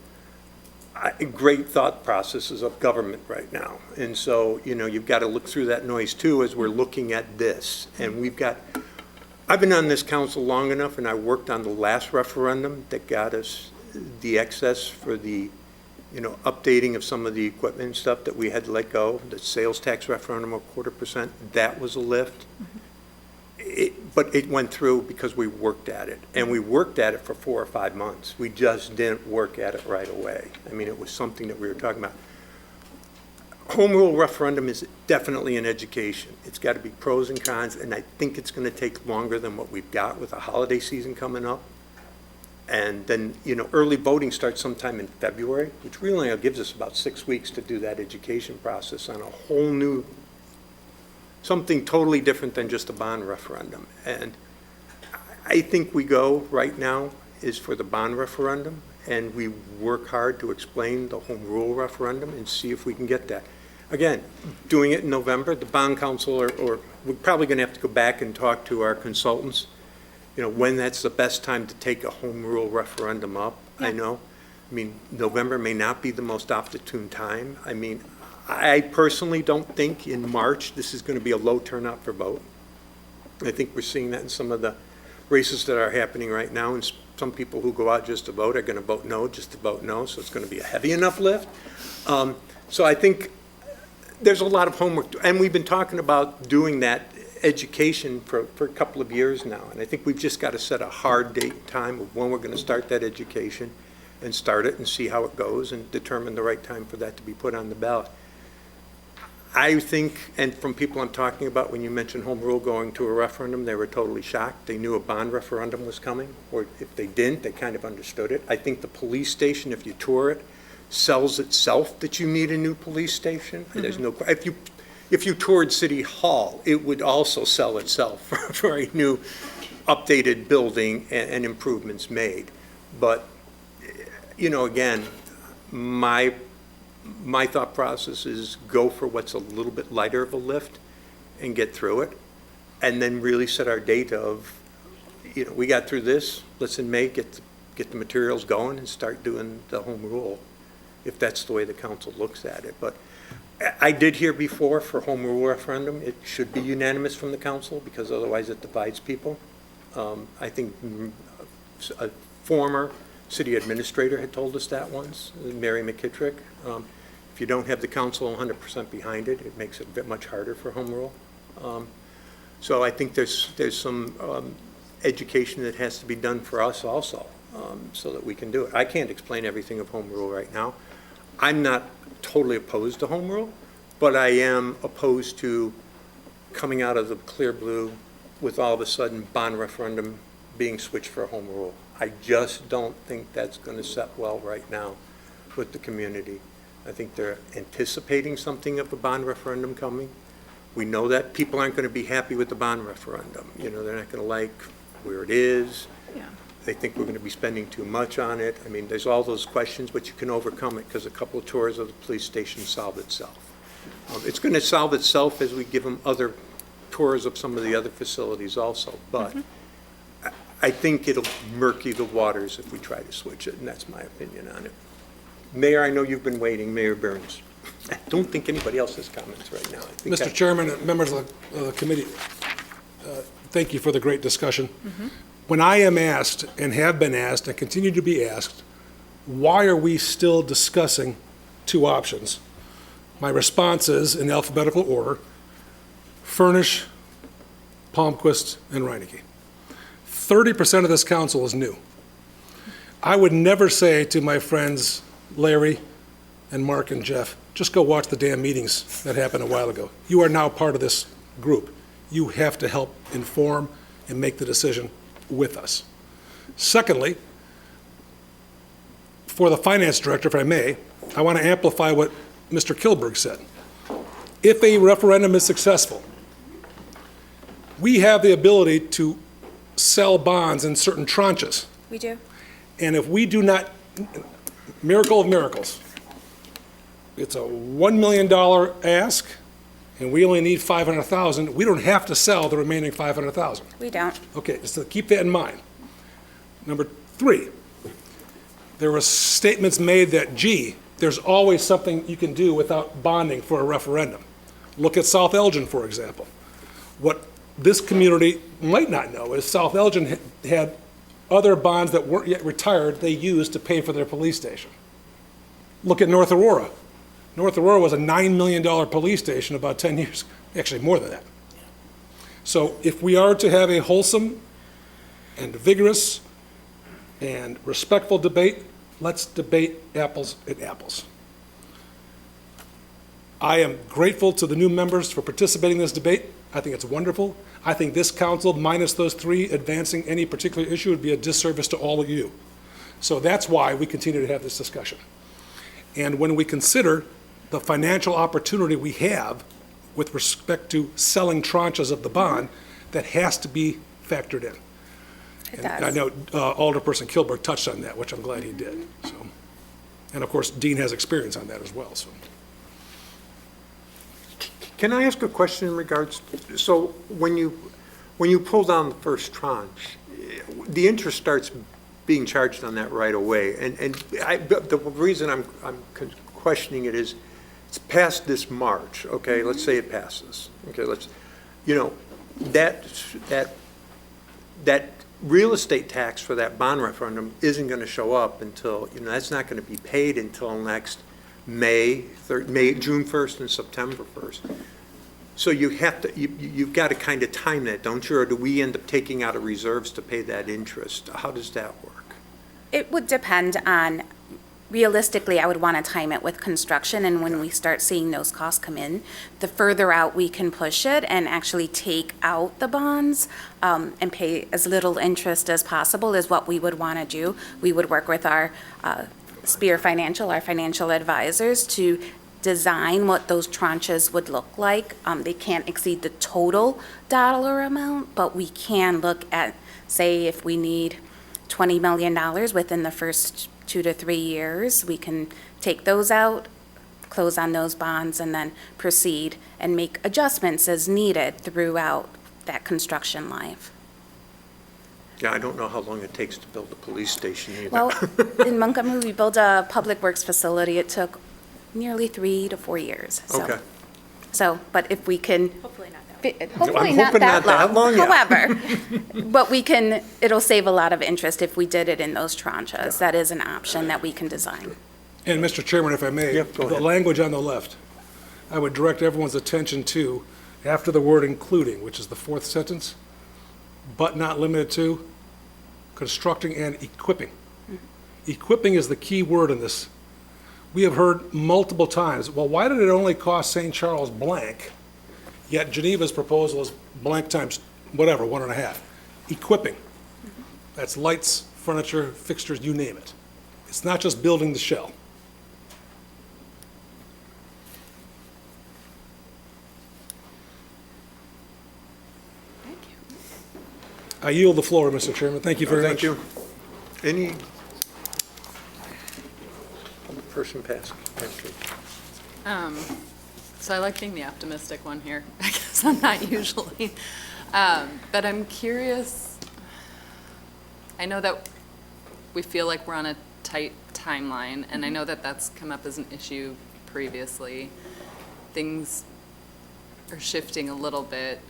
great thought processes of government right now. And so, you know, you've got to look through that noise too as we're looking at this. And I've been on this council long enough, and I worked on the last referendum that got us the excess for the, you know, updating of some of the equipment and stuff that we had to let go. The sales tax referendum of 0.25%, that was a lift. But it went through because we worked at it, and we worked at it for 4 or 5 months. We just didn't work at it right away. I mean, it was something that we were talking about. Home rule referendum is definitely an education. It's got to be pros and cons, and I think it's going to take longer than what we've got with the holiday season coming up. And then, you know, early voting starts sometime in February, which really gives us about 6 weeks to do that education process on a whole new, something totally different than just a bond referendum. And I think we go right now is for the bond referendum, and we work hard to explain the home rule referendum and see if we can get that. Again, doing it in November, the bond council, or we're probably going to have to go back and talk to our consultants, you know, when that's the best time to take a home rule referendum up. Yeah. I know. I mean, November may not be the most opportune time. I mean, I personally don't think in March this is going to be a low turnout for vote. I think we're seeing that in some of the races that are happening right now, and some people who go out just to vote are going to vote no, just to vote no, so it's going to be a heavy enough lift. So I think there's a lot of homework, and we've been talking about doing that education for a couple of years now, and I think we've just got to set a hard date and time of when we're going to start that education and start it and see how it goes and determine the right time for that to be put on the ballot. I think, and from people I'm talking about, when you mentioned home rule going to a referendum, they were totally shocked. They knew a bond referendum was coming, or if they didn't, they kind of understood it. I think the police station, if you tour it, sells itself that you need a new police station. Mm-hmm. There's no, if you toured City Hall, it would also sell itself for a new updated building and improvements made. But, you know, again, my thought process is go for what's a little bit lighter of a lift and get through it, and then really set our date of, we got through this, let's in May get the materials going and start doing the home rule, if that's the way the council looks at it. But I did hear before for home rule referendum, it should be unanimous from the council because otherwise it divides people. I think a former city administrator had told us that once, Mary McKittrick. If you don't have the council 100% behind it, it makes it a bit much harder for home rule. So I think there's some education that has to be done for us also, so that we can do it. I can't explain everything of home rule right now. I'm not totally opposed to home rule, but I am opposed to coming out of the clear blue with all of a sudden bond referendum being switched for a home rule. I just don't think that's going to set well right now with the community. I think they're anticipating something of a bond referendum coming. We know that people aren't going to be happy with the bond referendum. They're not going to like where it is. Yeah. They think we're going to be spending too much on it. I mean, there's all those questions, but you can overcome it because a couple of tours of the police station solve itself. It's going to solve itself as we give them other tours of some of the other facilities also, but I think it'll murky the waters if we try to switch it, and that's my opinion on it. Mayor, I know you've been waiting. Mayor Burns. I don't think anybody else has comments right now. Mr. Chairman, and members of the committee, thank you for the great discussion. When I am asked, and have been asked, and continue to be asked, why are we still discussing two options? My response is, in alphabetical order, Furnish, Palmquist, and Reineke. 30% of this council is new. I would never say to my friends Larry and Mark and Jeff, just go watch the damn meetings that happened a while ago. You are now part of this group. You have to help inform and make the decision with us. Secondly, for the finance director, if I may, I want to amplify what Mr. Kilberg said. If a referendum is successful, we have the ability to sell bonds in certain tranches. We do. And if we do not, miracle of miracles, it's a $1 million ask, and we only need 500,000, we don't have to sell the remaining 500,000. We don't. Okay, so keep that in mind. Number three, there were statements made that, gee, there's always something you can do without bonding for a referendum. Look at South Elgin, for example. What this community might not know is South Elgin had other bonds that weren't yet retired they used to pay for their police station. Look at North Aurora. North Aurora was a $9 million police station about 10 years, actually more than that. So if we are to have a wholesome and vigorous and respectful debate, let's debate apples and apples. I am grateful to the new members for participating in this debate. I think it's wonderful. I think this council, minus those three, advancing any particular issue would be a disservice to all of you. So that's why we continue to have this discussion. And when we consider the financial opportunity we have with respect to selling tranches of the bond, that has to be factored in. It And does. I know Alderperson Kilberg touched on that, which I'm glad he did. So, and of course, Dean has experience on that as well. So, Can I ask a question in regards, so when you pull down the first tranche, the interest starts being charged on that right away. And the reason I'm questioning it is, it's past this March, okay? Let's say it passes. Okay, that real estate tax for that bond referendum isn't going to show up until, that's not going to be paid until next June 1st and September 1st. So you've got to kind of time that, don't you? Or do we end up taking out of reserves to pay that interest? How does that work? It would depend on, realistically, I would want to time it with construction, and when we start seeing those costs come in, the further out we can push it and actually take out the bonds and pay as little interest as possible is what we would want to do. We would work with our Spear Financial, our financial advisors, to design what those tranches would look like. They can't exceed the total dollar amount, but we can look at, say, if we need $20 million within the first 2 to 3 years, we can take those out, close on those bonds, and then proceed and make adjustments as needed throughout that construction life. Yeah, I don't know how long it takes to build a police station either. Well, in Montgomery, we built a public works facility. It took nearly 3 to 4 years. Okay. So, but if we can. Hopefully not that long. Hopefully I'm not hoping that not that long, yeah. However, but it'll save a lot of interest if we did it in those tranches. That is an option that we can design. And Mr. Chairman, if I may, Go the ahead. language on the left, I would direct everyone's attention to, after the word including, which is the fourth sentence, but not limited to, constructing and equipping. Equipping is the key word in this. We have heard multiple times, well, why did it only cost St. Charles blank, yet Geneva's proposal is blank times whatever, 1.5. Equipping. That's lights, furniture, fixtures, you name it. It's not just building the shell. I yield the floor, Mr. Chairman. Thank you very much. Thank you. Any person pass? So I like being the optimistic one here. I guess I'm not usually. But I'm curious. I know that we feel like we're on a tight timeline, and I know that that's come up as an issue previously. Things are shifting a little bit.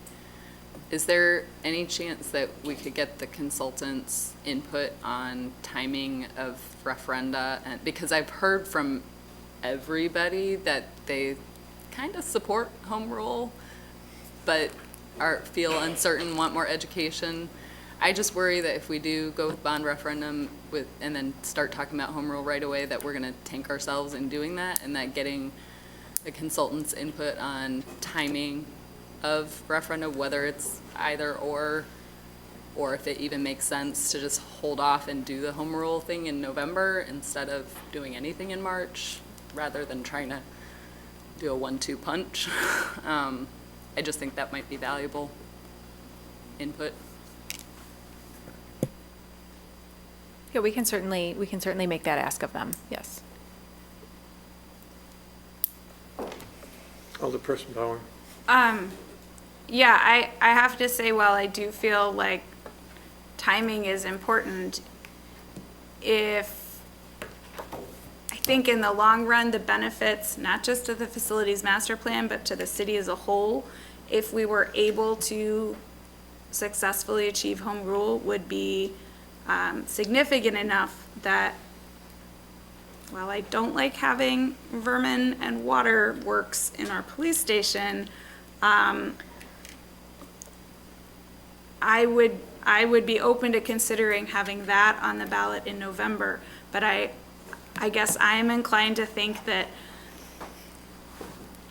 Is there any chance that we could get the consultants' input on timing of referenda? And because I've heard from everybody that they kind of support home rule, but feel uncertain, want more education. I just worry that if we do go with bond referendum and then start talking about home rule right away, that we're going to tank ourselves in doing that, and that getting the consultants' input on timing of referendum, whether it's either or if it even makes sense to just hold off and do the home rule thing in November instead of doing anything in March, rather than trying to do a 1-2 punch. I just think that might be valuable input. Yeah, we can certainly make that ask of them, yes. Alderperson Bauer. Yeah, I have to say, while I do feel like timing is important, I think in the long run, the benefits, not just to the facilities master plan, but to the city as a whole, if we were able to successfully achieve home rule, would be significant enough that while I don't like having vermin and water works in our police station, I would be open to considering having that on the ballot in November. But I guess I am inclined to think that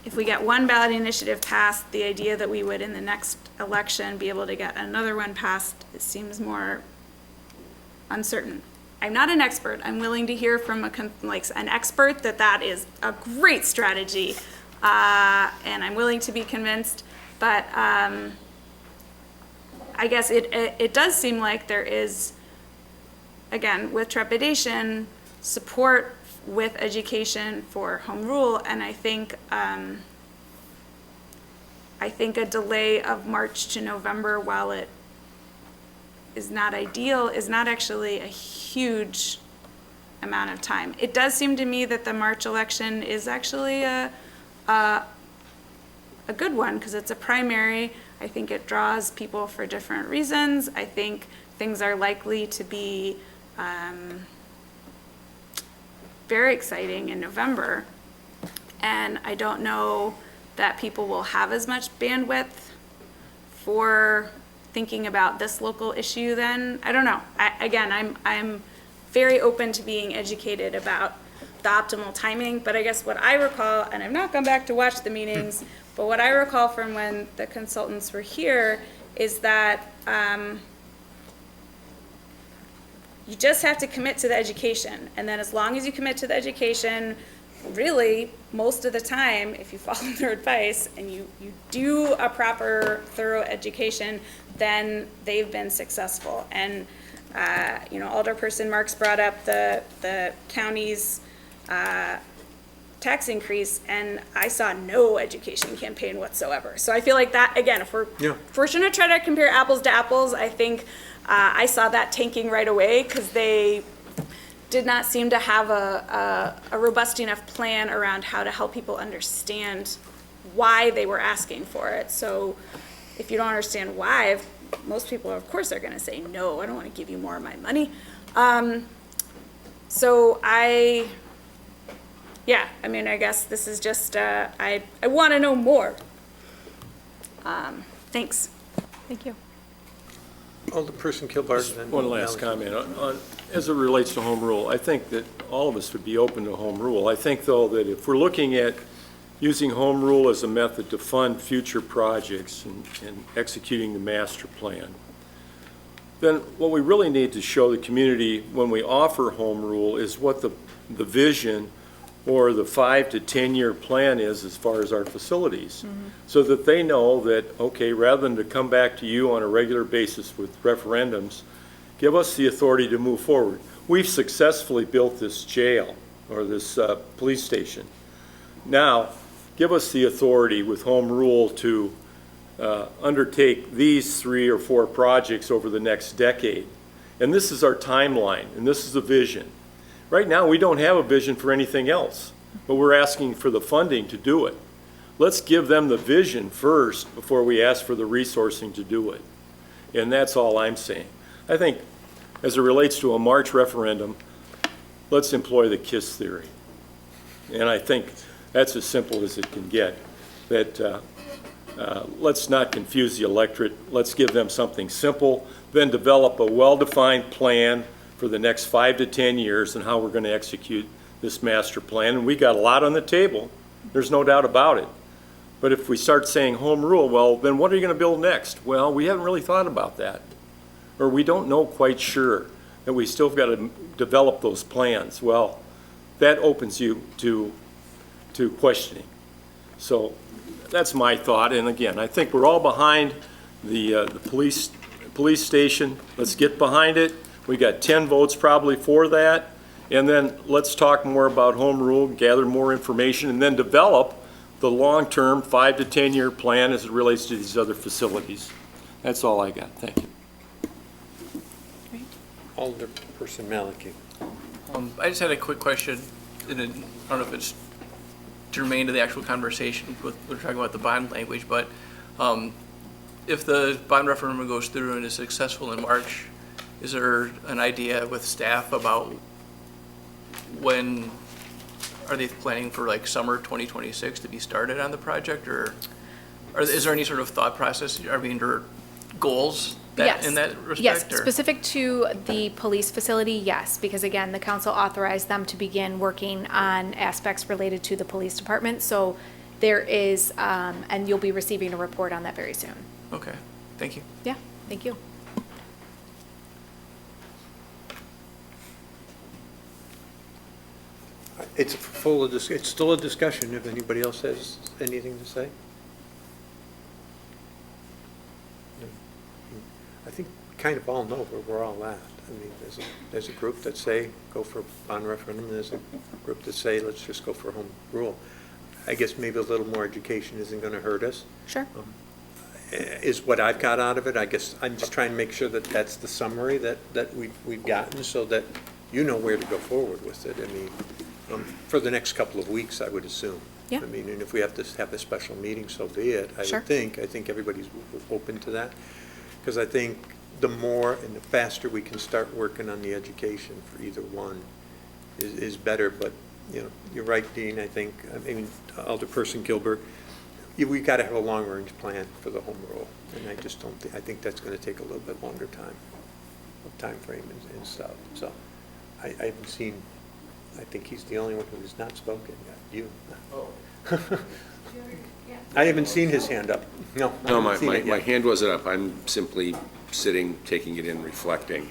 if we get one ballot initiative passed, the idea that we would in the next election be able to get another one passed, it seems more uncertain. I'm not an expert. I'm willing to hear from an expert that is a great strategy, and I'm willing to be convinced. But I guess it does seem like there is, again, with trepidation, support with education for home rule, and I think a delay of March to November, while it is not ideal, is not actually a huge amount of time. It does seem to me that the March election is actually a good one because it's a primary. I think it draws people for different reasons. I think things are likely to be very exciting in November. And I don't know that people will have as much bandwidth for thinking about this local issue then. I don't know. I'm very open to being educated about the optimal timing, but I guess what I recall, and I've not gone back to watch the meetings, but what I recall from when the consultants were here is that you just have to commit to the education. And then as long as you commit to the education, really, most of the time, if you follow their advice and you do a proper, thorough education, then they've been successful. And, Alderperson Marks brought up the county's tax increase, and I saw no education campaign whatsoever. So I feel like that, again, if we're going to try to compare apples to apples, I think I saw that tanking right away because they did not seem to have a robust enough plan around how to help people understand why they were asking for it. So if you don't understand why, most people, of course, are going to say, no, I don't want to give you more of my money. So I mean, I guess this is just, I want to know more. Thanks. Thank you. Alderperson Kilbarton. and One last Maliki. comment. As it relates to home rule, I think that all of us would be open to home rule. I think, though, that if we're looking at using home rule as a method to fund future projects and executing the master plan, then what we really need to show the community when we offer home rule is what the vision or the 5 to 10 year plan is as far as our facilities, so that they know that, okay, rather than to come back to you on a regular basis with referendums, give us the authority to move forward. We've successfully built this jail or this police station. Now, give us the authority with home rule to undertake these 3 or 4 projects over the next decade. And this is our timeline, and this is the vision. Right now, we don't have a vision for anything else, but we're asking for the funding to do it. Let's give them the vision first before we ask for the resourcing to do it. And that's all I'm saying. I think as it relates to a March referendum, let's employ the KISS theory. And I think that's as simple as it can get. That let's not confuse the electorate. Let's give them something simple, then develop a well-defined plan for the next 5 to 10 years and how we're going to execute this master plan. And we got a lot on the table. There's no doubt about it. But if we start saying home rule, well, then what are you going to build next? Well, we haven't really thought about that. Or we don't know quite sure, that we still got to develop those plans. Well, that opens you to questioning. So that's my thought. And again, I think we're all behind the police station. Let's get behind it. We got 10 votes probably for that. And then let's talk more about home rule, gather more information, and then develop the long-term 5 to 10 year plan as it relates to these other facilities. That's all I got. Thank you. Alderperson Maliki. I just had a quick question, and I don't know if it's germane to the actual conversation. We're talking about the bond language, but if the bond referendum goes through and is successful in March, is there an idea with staff about when are they planning for, like, summer 2026 to be started on the project, or is there any sort of thought process, or goals in that respect? Yes, or? specific to the police facility, yes, because again, the council authorized them to begin working on aspects related to the police department. So there is, and you'll be receiving a report on that very soon. Okay, thank you. Yeah, thank you. It's still a discussion, if anybody else has anything to say. I think we kind of all know where we're all at. I mean, there's a group that say, go for a bond referendum, and there's a group that say, let's just go for home rule. I guess maybe a little more education isn't going to hurt us. Sure. Is what I've got out of it. I guess I'm just trying to make sure that that's the summary that we've gotten, so that you know where to go forward with it. I mean, for the next couple of weeks, I would assume. Yeah. I mean, and if we have to have a special meeting, so be it. I Sure. would think. I think everybody's open to that. Because I think the more and the faster we can start working on the education for either one is better. But, you know, you're right, Dean, I think. I mean, Alderperson Gilbert, we got to have a long-range plan for the home rule. And I just don't think, I think that's going to take a little bit longer time frame and stuff. So I haven't seen, I think he's the only one who's not spoken yet. You. Oh. I haven't seen his hand up. No, my hand wasn't up. I'm simply sitting, taking it in, reflecting.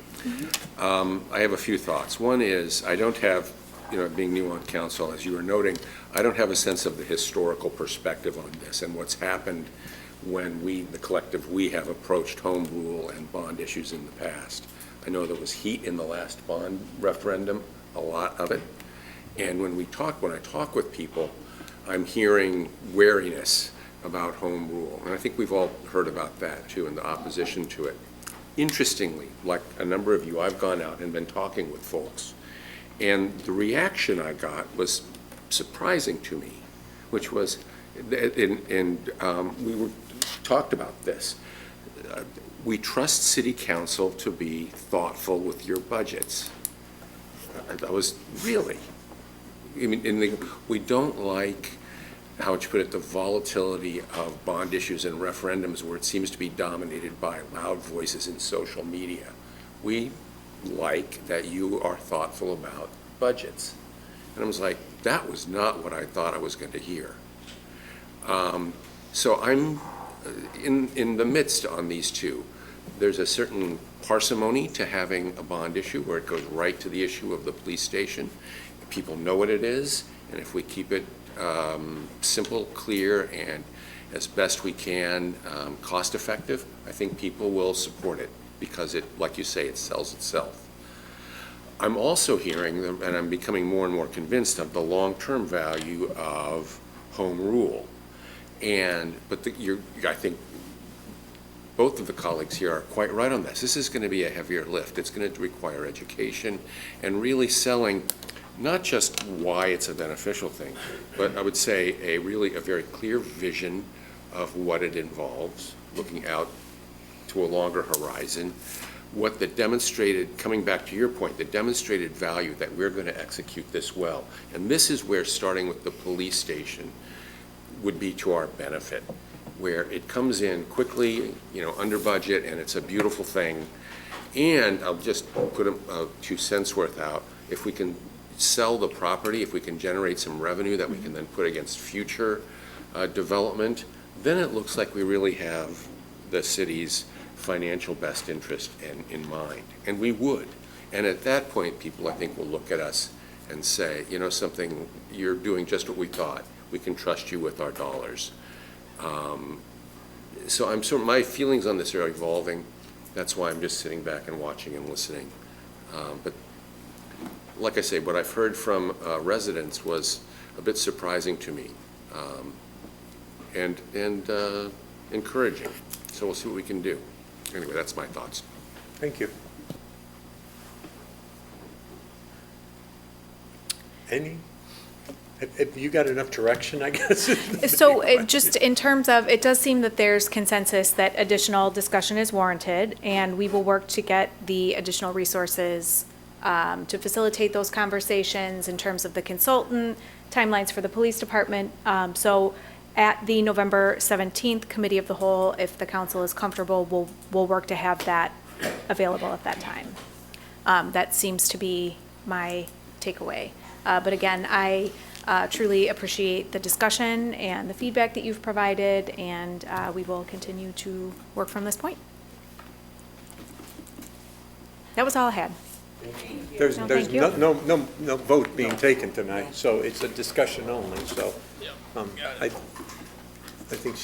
I have a few thoughts. One is, I don't have, being new on council, as you were noting, I don't have a sense of the historical perspective on this and what's happened when the collective we have approached home rule and bond issues in the past. I know there was heat in the last bond referendum, a lot of it. And when I talk with people, I'm hearing wariness about home rule. And I think we've all heard about that too, and the opposition to it. Interestingly, like a number of you, I've gone out and been talking with folks. And the reaction I got was surprising to me, which was, we talked about this. We trust city council to be thoughtful with your budgets. That was really, I mean, we don't like, how would you put it, the volatility of bond issues and referendums where it seems to be dominated by loud voices in social media. We like that you are thoughtful about budgets. And I was like, that was not what I thought I was going to hear. So I'm in the midst on these two. There's a certain parsimony to having a bond issue where it goes right to the issue of the police station. People know what it is, and if we keep it simple, clear, and as best we can, cost effective, I think people will support it because it, like you say, it sells itself. I'm also hearing, and I'm becoming more and more convinced of the long-term value of home rule. But I think both of the colleagues here are quite right on this. This is going to be a heavier lift. It's going to require education and really selling not just why it's a beneficial thing, but I would say a very clear vision of what it involves, looking out to a longer horizon, what the demonstrated, coming back to your point, the demonstrated value that we're going to execute this well. And this is where starting with the police station would be to our benefit, where it comes in quickly, under budget, and it's a beautiful thing. And I'll just put a 2 cents worth out. If we can sell the property, if we can generate some revenue that we can then put against future development, then it looks like we really have the city's financial best interest in mind. And we would. And at that point, people, I think, will look at us and say, something, you're doing just what we thought. We can trust you with our dollars. So my feelings on this are evolving. That's why I'm just sitting back and watching and listening. But like I say, what I've heard from residents was a bit surprising to me, and encouraging. So we'll see what we can do. Anyway, that's my thoughts. Thank you. Have you got enough direction, I guess? So just in terms of, it does seem that there's consensus that additional discussion is warranted, and we will work to get the additional resources to facilitate those conversations in terms of the consultant, timelines for the police department. So at the November 17th Committee of the Whole, if the council is comfortable, we'll work to have that available at that time. That seems to be my takeaway. But again, I truly appreciate the discussion and the feedback that you've provided, and we will continue to work from this point. That was all I had. There's No, thank you. no vote being taken tonight, so it's a discussion only, so. I think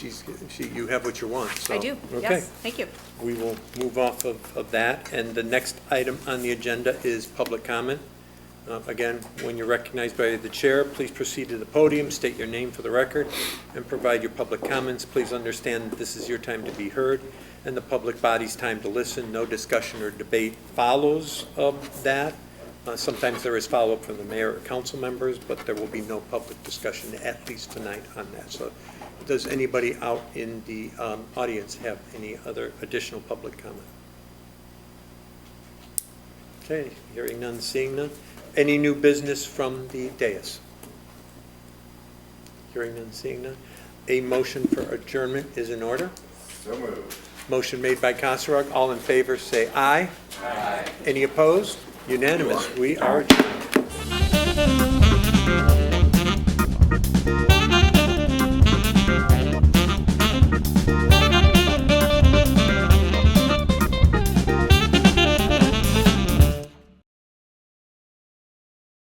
you have what you want, so. I do, Okay. yes, thank you. We will move off of that, and the next item on the agenda is public comment. Again, when you're recognized by the chair, please proceed to the podium, state your name for the record, and provide your public comments. Please understand that this is your time to be heard, and the public body's time to listen. No discussion or debate follows that. Sometimes there is follow-up from the mayor or council members, but there will be no public discussion, at least tonight, on that. So does anybody out in the audience have any other additional public comment? Okay, hearing none, seeing none. Any new business from the dais? Hearing none, seeing none. A motion for adjournment is in order. So moved. Motion made by Kasserag. All in favor, say aye. Aye. Any opposed? Unanimous. We are adjourned.